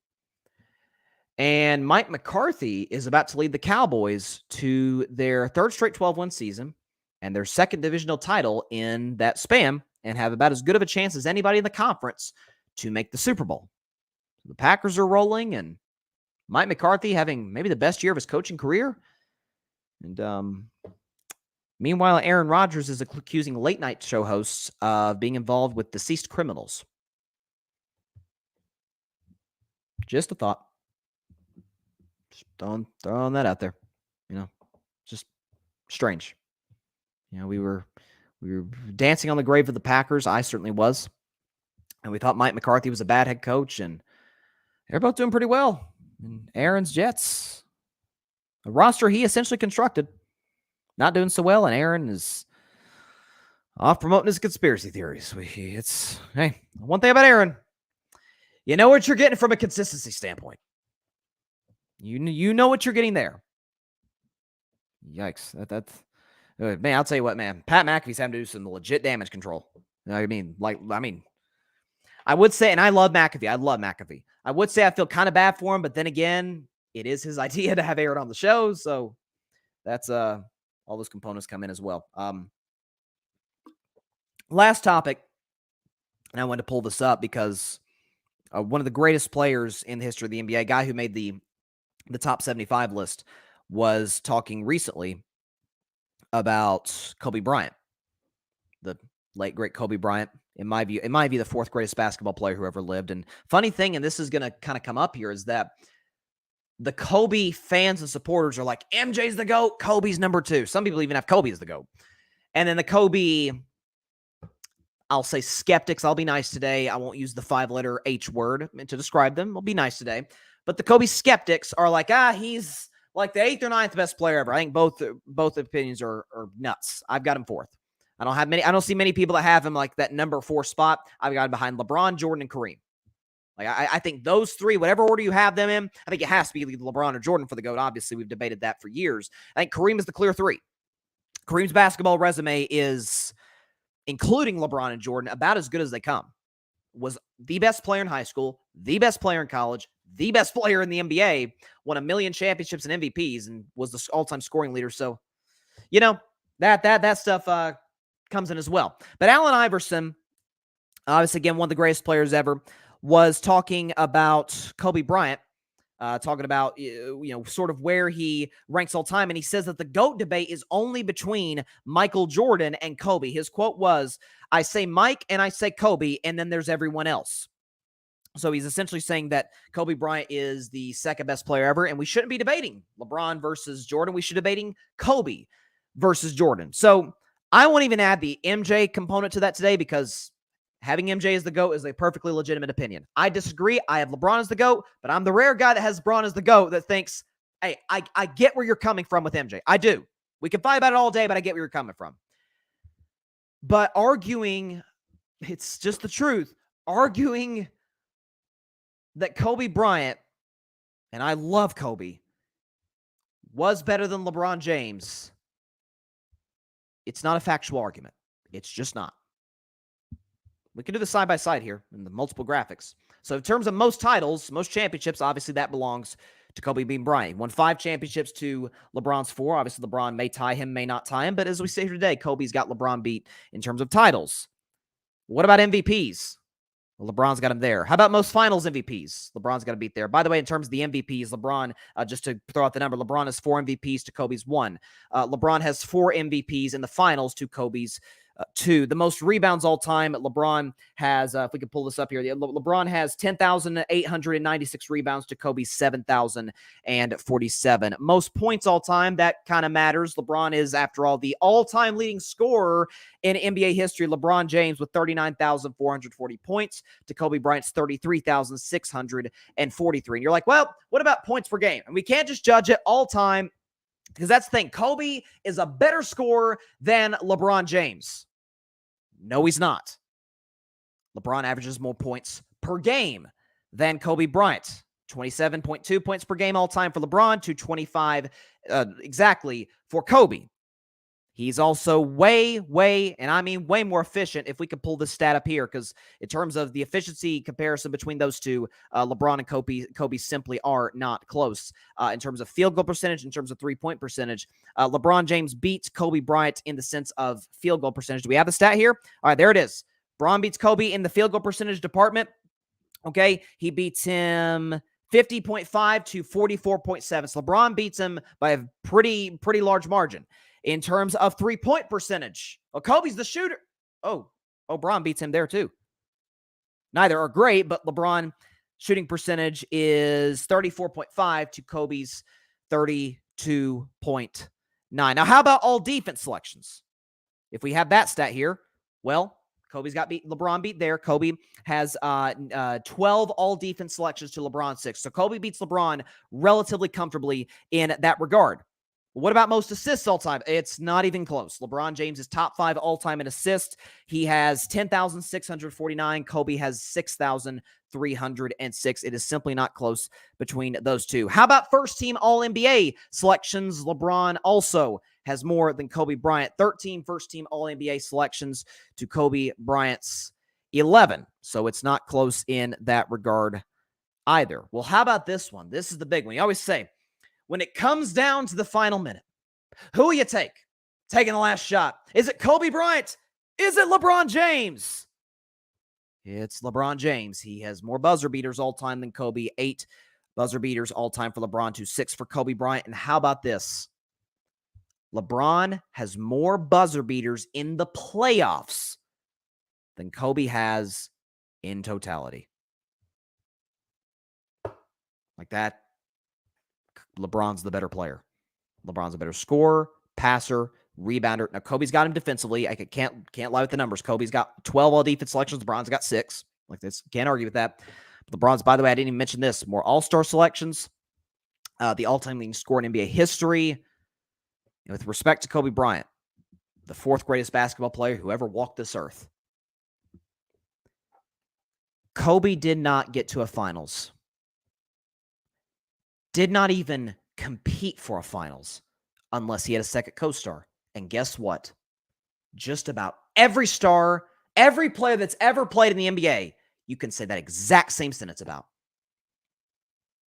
And Mike McCarthy is about to lead the Cowboys to their 3rd straight 12-win season and their 2nd divisional title in that span, and have about as good of a chance as anybody in the conference to make the Super Bowl. The Packers are rolling, and Mike McCarthy having maybe the best year of his coaching career. And meanwhile, Aaron Rodgers is accusing late-night show hosts of being involved with deceased criminals. Just a thought. Just throwing that out there. You know, just strange. You know, we were dancing on the grave of the Packers. I certainly was. And we thought Mike McCarthy was a bad head coach, and they're both doing pretty well. And Aaron's Jets, a roster he essentially constructed, not doing so well, and Aaron is off promoting his conspiracy theories. Hey, one thing about Aaron, you know what you're getting from a consistency standpoint. You know what you're getting there. Yikes. That's man, I'll tell you what, man. Pat McAfee's having to do some legit damage control. You know what I mean? I would say, and I love McAfee. I love McAfee. I would say I feel kind of bad for him, but then again, it is his idea to have Aaron on the show, so that's all those components come in as well. Last topic, and I wanted to pull this up because one of the greatest players in the history of the NBA, a guy who made the top 75 list, was talking recently about Kobe Bryant, the late great Kobe Bryant. In my view, the 4th greatest basketball player who ever lived. And funny thing, and this is going to kind of come up here, is that the Kobe fans and supporters are like, MJ's the GOAT, Kobe's number 2. Some people even have Kobe as the GOAT. And then the Kobe, I'll say skeptics, I'll be nice today. I won't use the 5-letter H word to describe them. I'll be nice today. But the Kobe skeptics are like, he's like the 8th or 9th best player ever. I think both opinions are nuts. I've got him 4th. I don't see many people that have him like that number 4 spot. I've got him behind LeBron, Jordan, and Kareem. Like I think those 3, whatever order you have them in, I think it has to be LeBron or Jordan for the GOAT. Obviously, we've debated that for years. I think Kareem is the clear 3. Kareem's basketball resume is, including LeBron and Jordan, about as good as they come. Was the best player in high school, the best player in college, the best player in the NBA, won 1 million championships and MVPs, and was the all-time scoring leader. So, you know, that stuff comes in as well. But Allen Iverson, obviously, again, one of the greatest players ever, was talking about Kobe Bryant talking about, sort of where he ranks all time. And he says that the GOAT debate is only between Michael Jordan and Kobe. His quote was, "I say Mike and I say Kobe, and then there's everyone else." So he's essentially saying that Kobe Bryant is the second best player ever, and we shouldn't be debating LeBron versus Jordan. We should be debating Kobe versus Jordan. So I won't even add the MJ component to that today, because having MJ as the GOAT is a perfectly legitimate opinion. I disagree. I have LeBron as the GOAT, but I'm the rare guy that has LeBron as the GOAT that thinks, hey, I get where you're coming from with MJ. I do. We can fight about it all day, but I get where you're coming from. But arguing, it's just the truth, arguing that Kobe Bryant, and I love Kobe, was better than LeBron James, it's not a factual argument. It's just not. We can do the side by side here in the multiple graphics. So in terms of most titles, most championships, obviously that belongs to Kobe being Bryant. He won 5 championships to LeBron's 4. Obviously LeBron may tie him, may not tie him, but as we say here today, Kobe's got LeBron beat in terms of titles. What about MVPs? Well, LeBron's got him there. How about most finals MVPs? LeBron's got to beat there. By the way, in terms of the MVPs, LeBron, just to throw out the number, LeBron has 4 MVPs to Kobe's 1. LeBron has 4 MVPs in the finals to Kobe's 2. The most rebounds all time, LeBron has, if we could pull this up here, LeBron has 10,896 rebounds to Kobe's 7,047. Most points all time, that kind of matters. LeBron is, after all, the all-time leading scorer in NBA history. LeBron James with 39,440 points to Kobe Bryant's 33,643. And you're like, well, what about points per game? And we can't just judge it all time, because that's the thing. Kobe is a better scorer than LeBron James. No, he's not. LeBron averages more points per game than Kobe Bryant. 27.2 points per game all time for LeBron to 25 exactly for Kobe. He's also way more efficient, if we could pull this stat up here, because in terms of the efficiency comparison between those two, LeBron and Kobe simply are not close. In terms of field goal percentage, in terms of three-point percentage, LeBron James beats Kobe Bryant in the sense of field goal percentage. Do we have the stat here? All right, there it is. Bron beats Kobe in the field goal percentage department. Okay, he beats him 50.5 to 44.7. So LeBron beats him by a pretty large margin. In terms of three-point percentage, well, Kobe's the shooter. Bron beats him there too. Neither are great, but LeBron shooting percentage is 34.5 to Kobe's 32.9. Now, how about all defense selections? If we have that stat here, well, Kobe's got LeBron beat there. Kobe has 12 all defense selections to LeBron 6. So Kobe beats LeBron relatively comfortably in that regard. What about most assists all time? It's not even close. LeBron James is top 5 all time in assists. He has 10,649. Kobe has 6,306. It is simply not close between those two. How about first team All NBA selections? LeBron also has more than Kobe Bryant. 13 first team All NBA selections to Kobe Bryant's 11. So it's not close in that regard either. Well, how about this one? This is the big one. You always say, when it comes down to the final minute, who will you take? Taking the last shot. Is it Kobe Bryant? Is it LeBron James? It's LeBron James. He has more buzzer beaters all time than Kobe. 8 buzzer beaters all time for LeBron to 6 for Kobe Bryant. And how about this? LeBron has more buzzer beaters in the playoffs than Kobe has in totality. Like that. LeBron's the better player. LeBron's a better scorer, passer, rebounder. Now, Kobe's got him defensively. I can't lie with the numbers. Kobe's got 12 all defense selections. LeBron's got 6. Like this, can't argue with that. LeBron's, by the way, I didn't even mention this. More all-star selections. The all-time leading scorer in NBA history. And with respect to Kobe Bryant, the 4th greatest basketball player who ever walked this earth. Kobe did not get to a finals. Did not even compete for a finals unless he had a second co-star. And guess what? Just about every star, every player that's ever played in the NBA, you can say that exact same sentence about.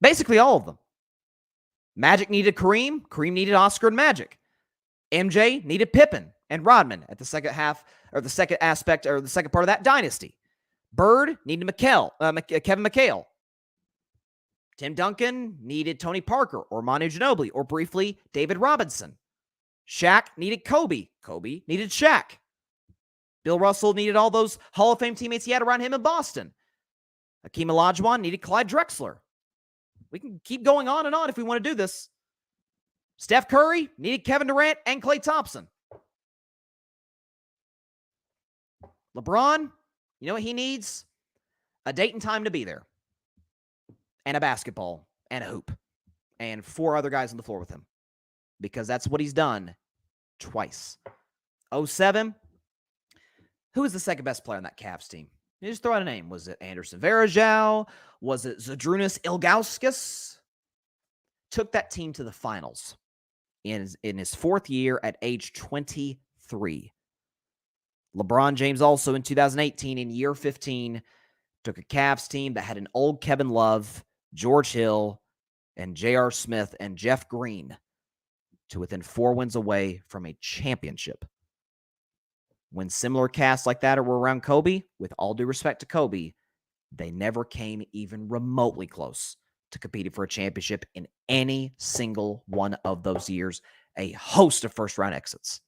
Basically all of them. Magic needed Kareem. Kareem needed Oscar and Magic. MJ needed Pippen and Rodman at the second half, or the second aspect, or the second part of that dynasty. Bird needed Kevin McHale. Tim Duncan needed Tony Parker or Manu Ginobili or briefly David Robinson. Shaq needed Kobe. Kobe needed Shaq. Bill Russell needed all those Hall of Fame teammates he had around him in Boston. Hakeem Olajuwon needed Clyde Drexler. We can keep going on and on if we want to do this. Steph Curry needed Kevin Durant and Klay Thompson. LeBron, you know what he needs? A date and time to be there. And a basketball and a hoop. And 4 other guys on the floor with him. Because that's what he's done twice. 07. Who was the second best player on that Cavs team? You just throw out a name. Was it Anderson Varejao? Was it Zydrunas Ilgauskas? Took that team to the finals in his 4th year at age 23. LeBron James also in 2018 in year 15 took a Cavs team that had an old Kevin Love, George Hill, and J.R. Smith and Jeff Green to within 4 wins away from a championship. When similar casts like that were around Kobe, with all due respect to Kobe, they never came even remotely close to competing for a championship in any single one of those years. A host of first-round exits.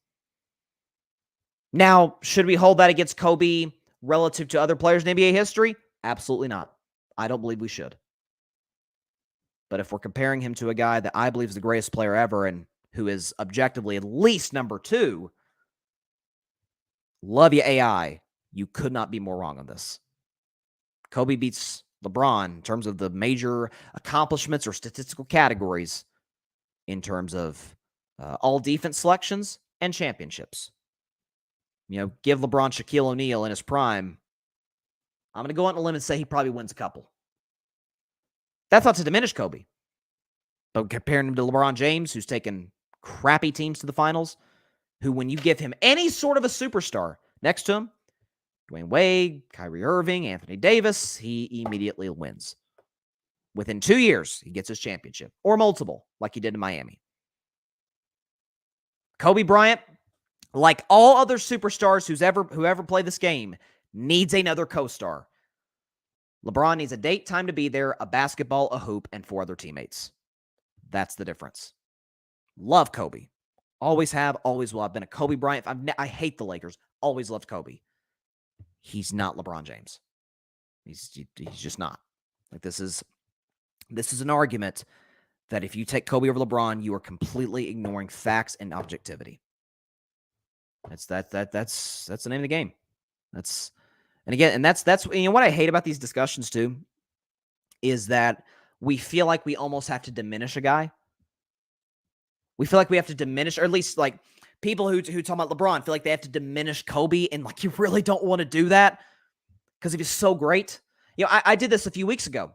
Now, should we hold that against Kobe relative to other players in NBA history? Absolutely not. I don't believe we should. But if we're comparing him to a guy that I believe is the greatest player ever and who is objectively at least number 2, love you, AI. You could not be more wrong on this. Kobe beats LeBron in terms of the major accomplishments or statistical categories in terms of all defense selections and championships. You know, give LeBron Shaquille O'Neal in his prime. I'm going to go out on a limb and say he probably wins a couple. That's not to diminish Kobe. But comparing him to LeBron James, who's taken crappy teams to the finals, who when you give him any sort of a superstar next to him, Dwayne Wade, Kyrie Irving, Anthony Davis, he immediately wins. Within 2 years, he gets his championship. Or multiple, like he did in Miami. Kobe Bryant, like all other superstars who ever played this game, needs another co-star. LeBron needs a date, time to be there, a basketball, a hoop, and 4 other teammates. That's the difference. Love Kobe. Always have, always will. I've been a Kobe Bryant. I hate the Lakers. Always loved Kobe. He's not LeBron James. He's just not. Like this is an argument that if you take Kobe over LeBron, you are completely ignoring facts and objectivity. That's the name of the game. That's you know what I hate about these discussions too is that we feel like we almost have to diminish a guy. We feel like we have to diminish, or at least like people who talk about LeBron feel like they have to diminish Kobe, and like you really don't want to do that because he's so great. You know, I did this a few weeks ago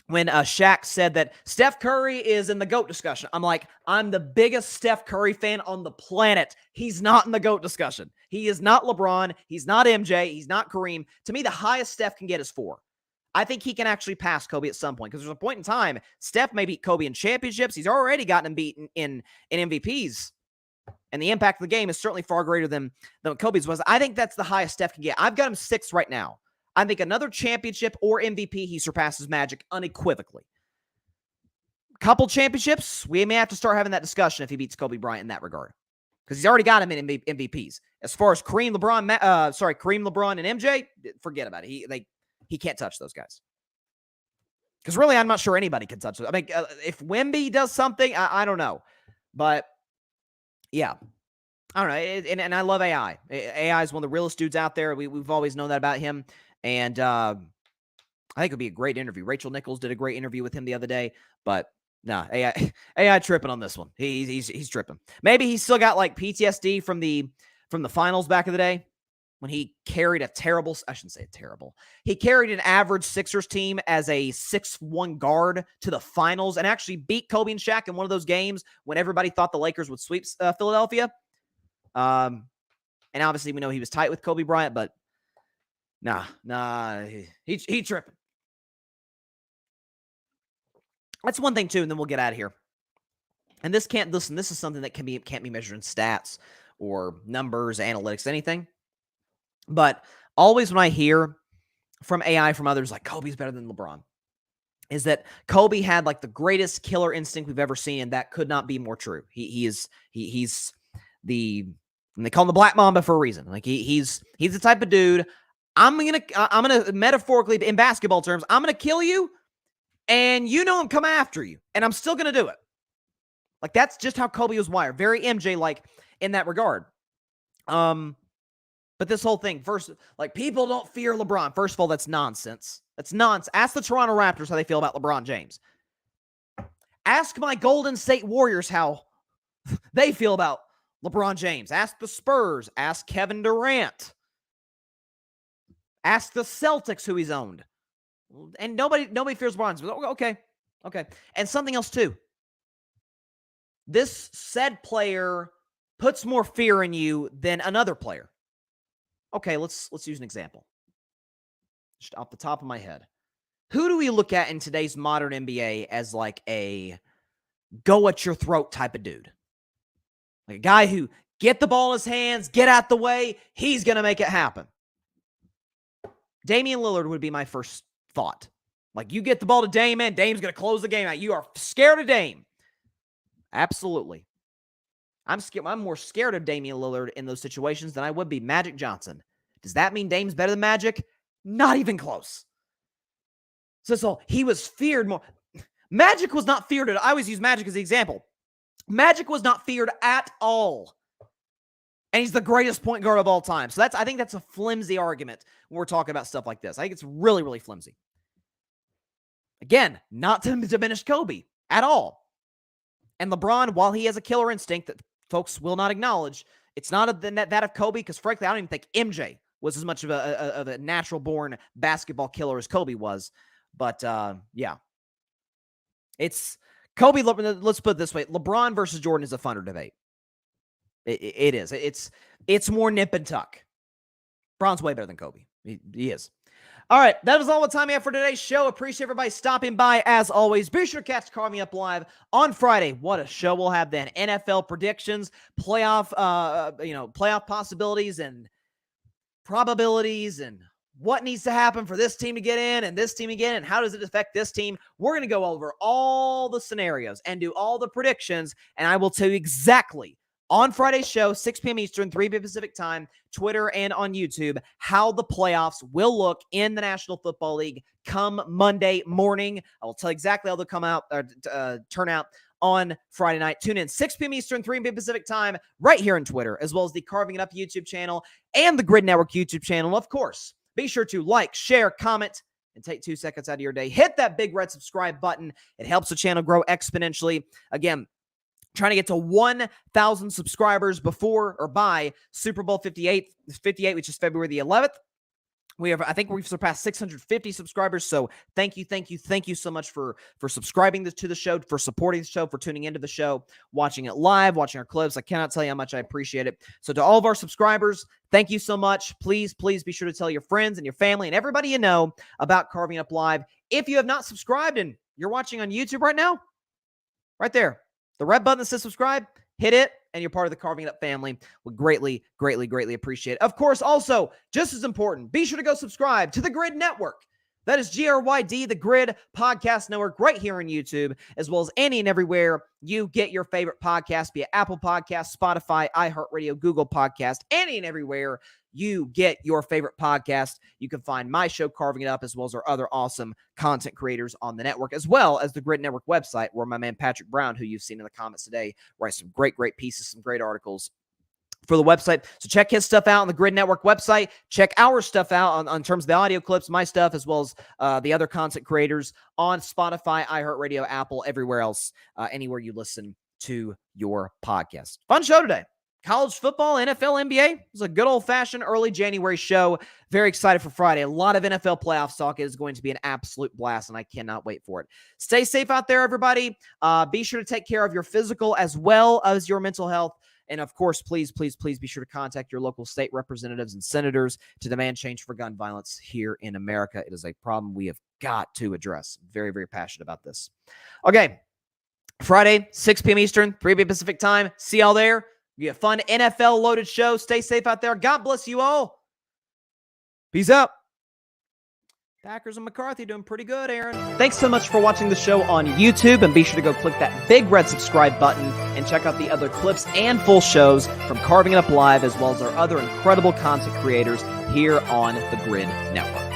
when Shaq said that Steph Curry is in the GOAT discussion. I'm like, I'm the biggest Steph Curry fan on the planet. He's not in the GOAT discussion. He is not LeBron. He's not MJ. He's not Kareem. To me, the highest Steph can get is 4. I think he can actually pass Kobe at some point because there's a point in time Steph may beat Kobe in championships. He's already gotten him beaten in MVPs. And the impact of the game is certainly far greater than what Kobe's was. I think that's the highest Steph can get. I've got him 6 right now. I think another championship or MVP, he surpasses Magic unequivocally. Couple championships, we may have to start having that discussion if he beats Kobe Bryant in that regard. Because he's already got him in MVPs. As far as Kareem, LeBron, and MJ, forget about it. He can't touch those guys. Because really, I'm not sure anybody can touch them. I mean, if Wemby does something, I don't know. But, yeah. I don't know. And I love AI. AI is one of the realest dudes out there. We've always known that about him. And I think it would be a great interview. Rachel Nichols did a great interview with him the other day. But, nah, AI tripping on this one. He's tripping. Maybe he's still got, like, PTSD from the finals back in the day. When he carried he carried an average Sixers team as a 6'1" guard to the finals and actually beat Kobe and Shaq in one of those games when everybody thought the Lakers would sweep Philadelphia. And obviously we know he was tight with Kobe Bryant, but he tripping. That's one thing too, and then we'll get out of here. And this is something that can't be measured in stats or numbers, analytics, anything. But always when I hear from AI, from others, like Kobe's better than LeBron, is that Kobe had like the greatest killer instinct we've ever seen, and that could not be more true. He's the, and they call him the Black Mamba for a reason. Like he's the type of dude. I'm gonna metaphorically, in basketball terms, I'm gonna kill you, and you know I'm coming after you, and I'm still gonna do it. Like that's just how Kobe was wired. Very MJ like in that regard. But this whole thing, first, like people don't fear LeBron. First of all, that's nonsense. That's nonsense. Ask the Toronto Raptors how they feel about LeBron James. Ask my Golden State Warriors how they feel about LeBron James. Ask the Spurs. Ask Kevin Durant. Ask the Celtics who he's owned. And nobody fears LeBron. Okay. And something else too. This said player puts more fear in you than another player. Okay, let's use an example. Just off the top of my head. Who do we look at in today's modern NBA as like a go at your throat type of dude? Like a guy who get the ball in his hands, get out the way, he's going to make it happen. Damian Lillard would be my first thought. Like you get the ball to Dame, man, Dame's going to close the game out. You are scared of Dame. Absolutely. I'm more scared of Damian Lillard in those situations than I would be Magic Johnson. Does that mean Dame's better than Magic? Not even close. So he was feared more. Magic was not feared. I always use Magic as the example. Magic was not feared at all. And he's the greatest point guard of all time. So I think that's a flimsy argument when we're talking about stuff like this. I think it's really, really flimsy. Again, not to diminish Kobe at all. And LeBron, while he has a killer instinct that folks will not acknowledge, it's not that of Kobe, because frankly, I don't even think MJ was as much of a natural-born basketball killer as Kobe was. But, yeah. It's Kobe, let's put it this way. LeBron versus Jordan is a funner debate. It is. It's more nip and tuck. LeBron's way better than Kobe. He is. All right, that is all the time we have for today's show. Appreciate everybody stopping by, as always. Be sure to catch Carving Up Live on Friday. What a show we'll have then. NFL predictions, playoff possibilities and probabilities, and what needs to happen for this team to get in and this team to get in, and how does it affect this team. We're going to go over all the scenarios and do all the predictions, and I will tell you exactly on Friday's show, 6 p.m. Eastern, 3 p.m. Pacific time, Twitter and on YouTube, how the playoffs will look in the National Football League come Monday morning. I will tell you exactly how they'll come out or turn out on Friday night. Tune in 6 p.m. Eastern, 3 p.m. Pacific time, right here on Twitter, as well as the Carving It Up YouTube channel and the Grid Network YouTube channel. Of course, be sure to like, share, comment, and take 2 seconds out of your day. Hit that big red subscribe button. It helps the channel grow exponentially. Again, trying to get to 1,000 subscribers before or by Super Bowl 58, which is February the 11th. I think we've surpassed 650 subscribers. So thank you so much for subscribing to the show, for supporting the show, for tuning into the show, watching it live, watching our clips. I cannot tell you how much I appreciate it. So to all of our subscribers, thank you so much. Please be sure to tell your friends and your family and everybody you know about Carving Up Live. If you have not subscribed and you're watching on YouTube right now, right there, the red button that says subscribe, hit it, and you're part of the Carving It Up family. We'll greatly appreciate it. Of course, also, just as important, be sure to go subscribe to the Grid Network. That is GRYD, the Grid Podcast Network, right here on YouTube, as well as any and everywhere you get your favorite podcast, be it Apple Podcasts, Spotify, iHeartRadio, Google Podcast, any and everywhere you get your favorite podcast. You can find my show, Carving It Up, as well as our other awesome content creators on the network, as well as the Grid Network website, where my man Patrick Brown, who you've seen in the comments today, writes some great pieces, some great articles for the website. So check his stuff out on the Grid Network website. Check our stuff out on terms of the audio clips, my stuff, as well as the other content creators on Spotify, iHeartRadio, Apple, everywhere else, anywhere you listen to your podcast. Fun show today. College football, NFL, NBA. It was a good old-fashioned early January show. Very excited for Friday. A lot of NFL playoff talk. It is going to be an absolute blast, and I cannot wait for it. Stay safe out there, everybody. Be sure to take care of your physical as well as your mental health. And, of course, please be sure to contact your local state representatives and senators to demand change for gun violence here in America. It is a problem we have got to address. Very passionate about this. Okay, Friday, 6 p.m. Eastern, 3 p.m. Pacific time. See y'all there. Be a fun NFL-loaded show. Stay safe out there. God bless you all. Peace out. Packers and McCarthy doing pretty good, Aaron. Thanks so much for watching the show on YouTube, and be sure to go click that big red subscribe button and check out the other clips and full shows from Carving It Up Live, as well as our other incredible content creators here on the Grid Network.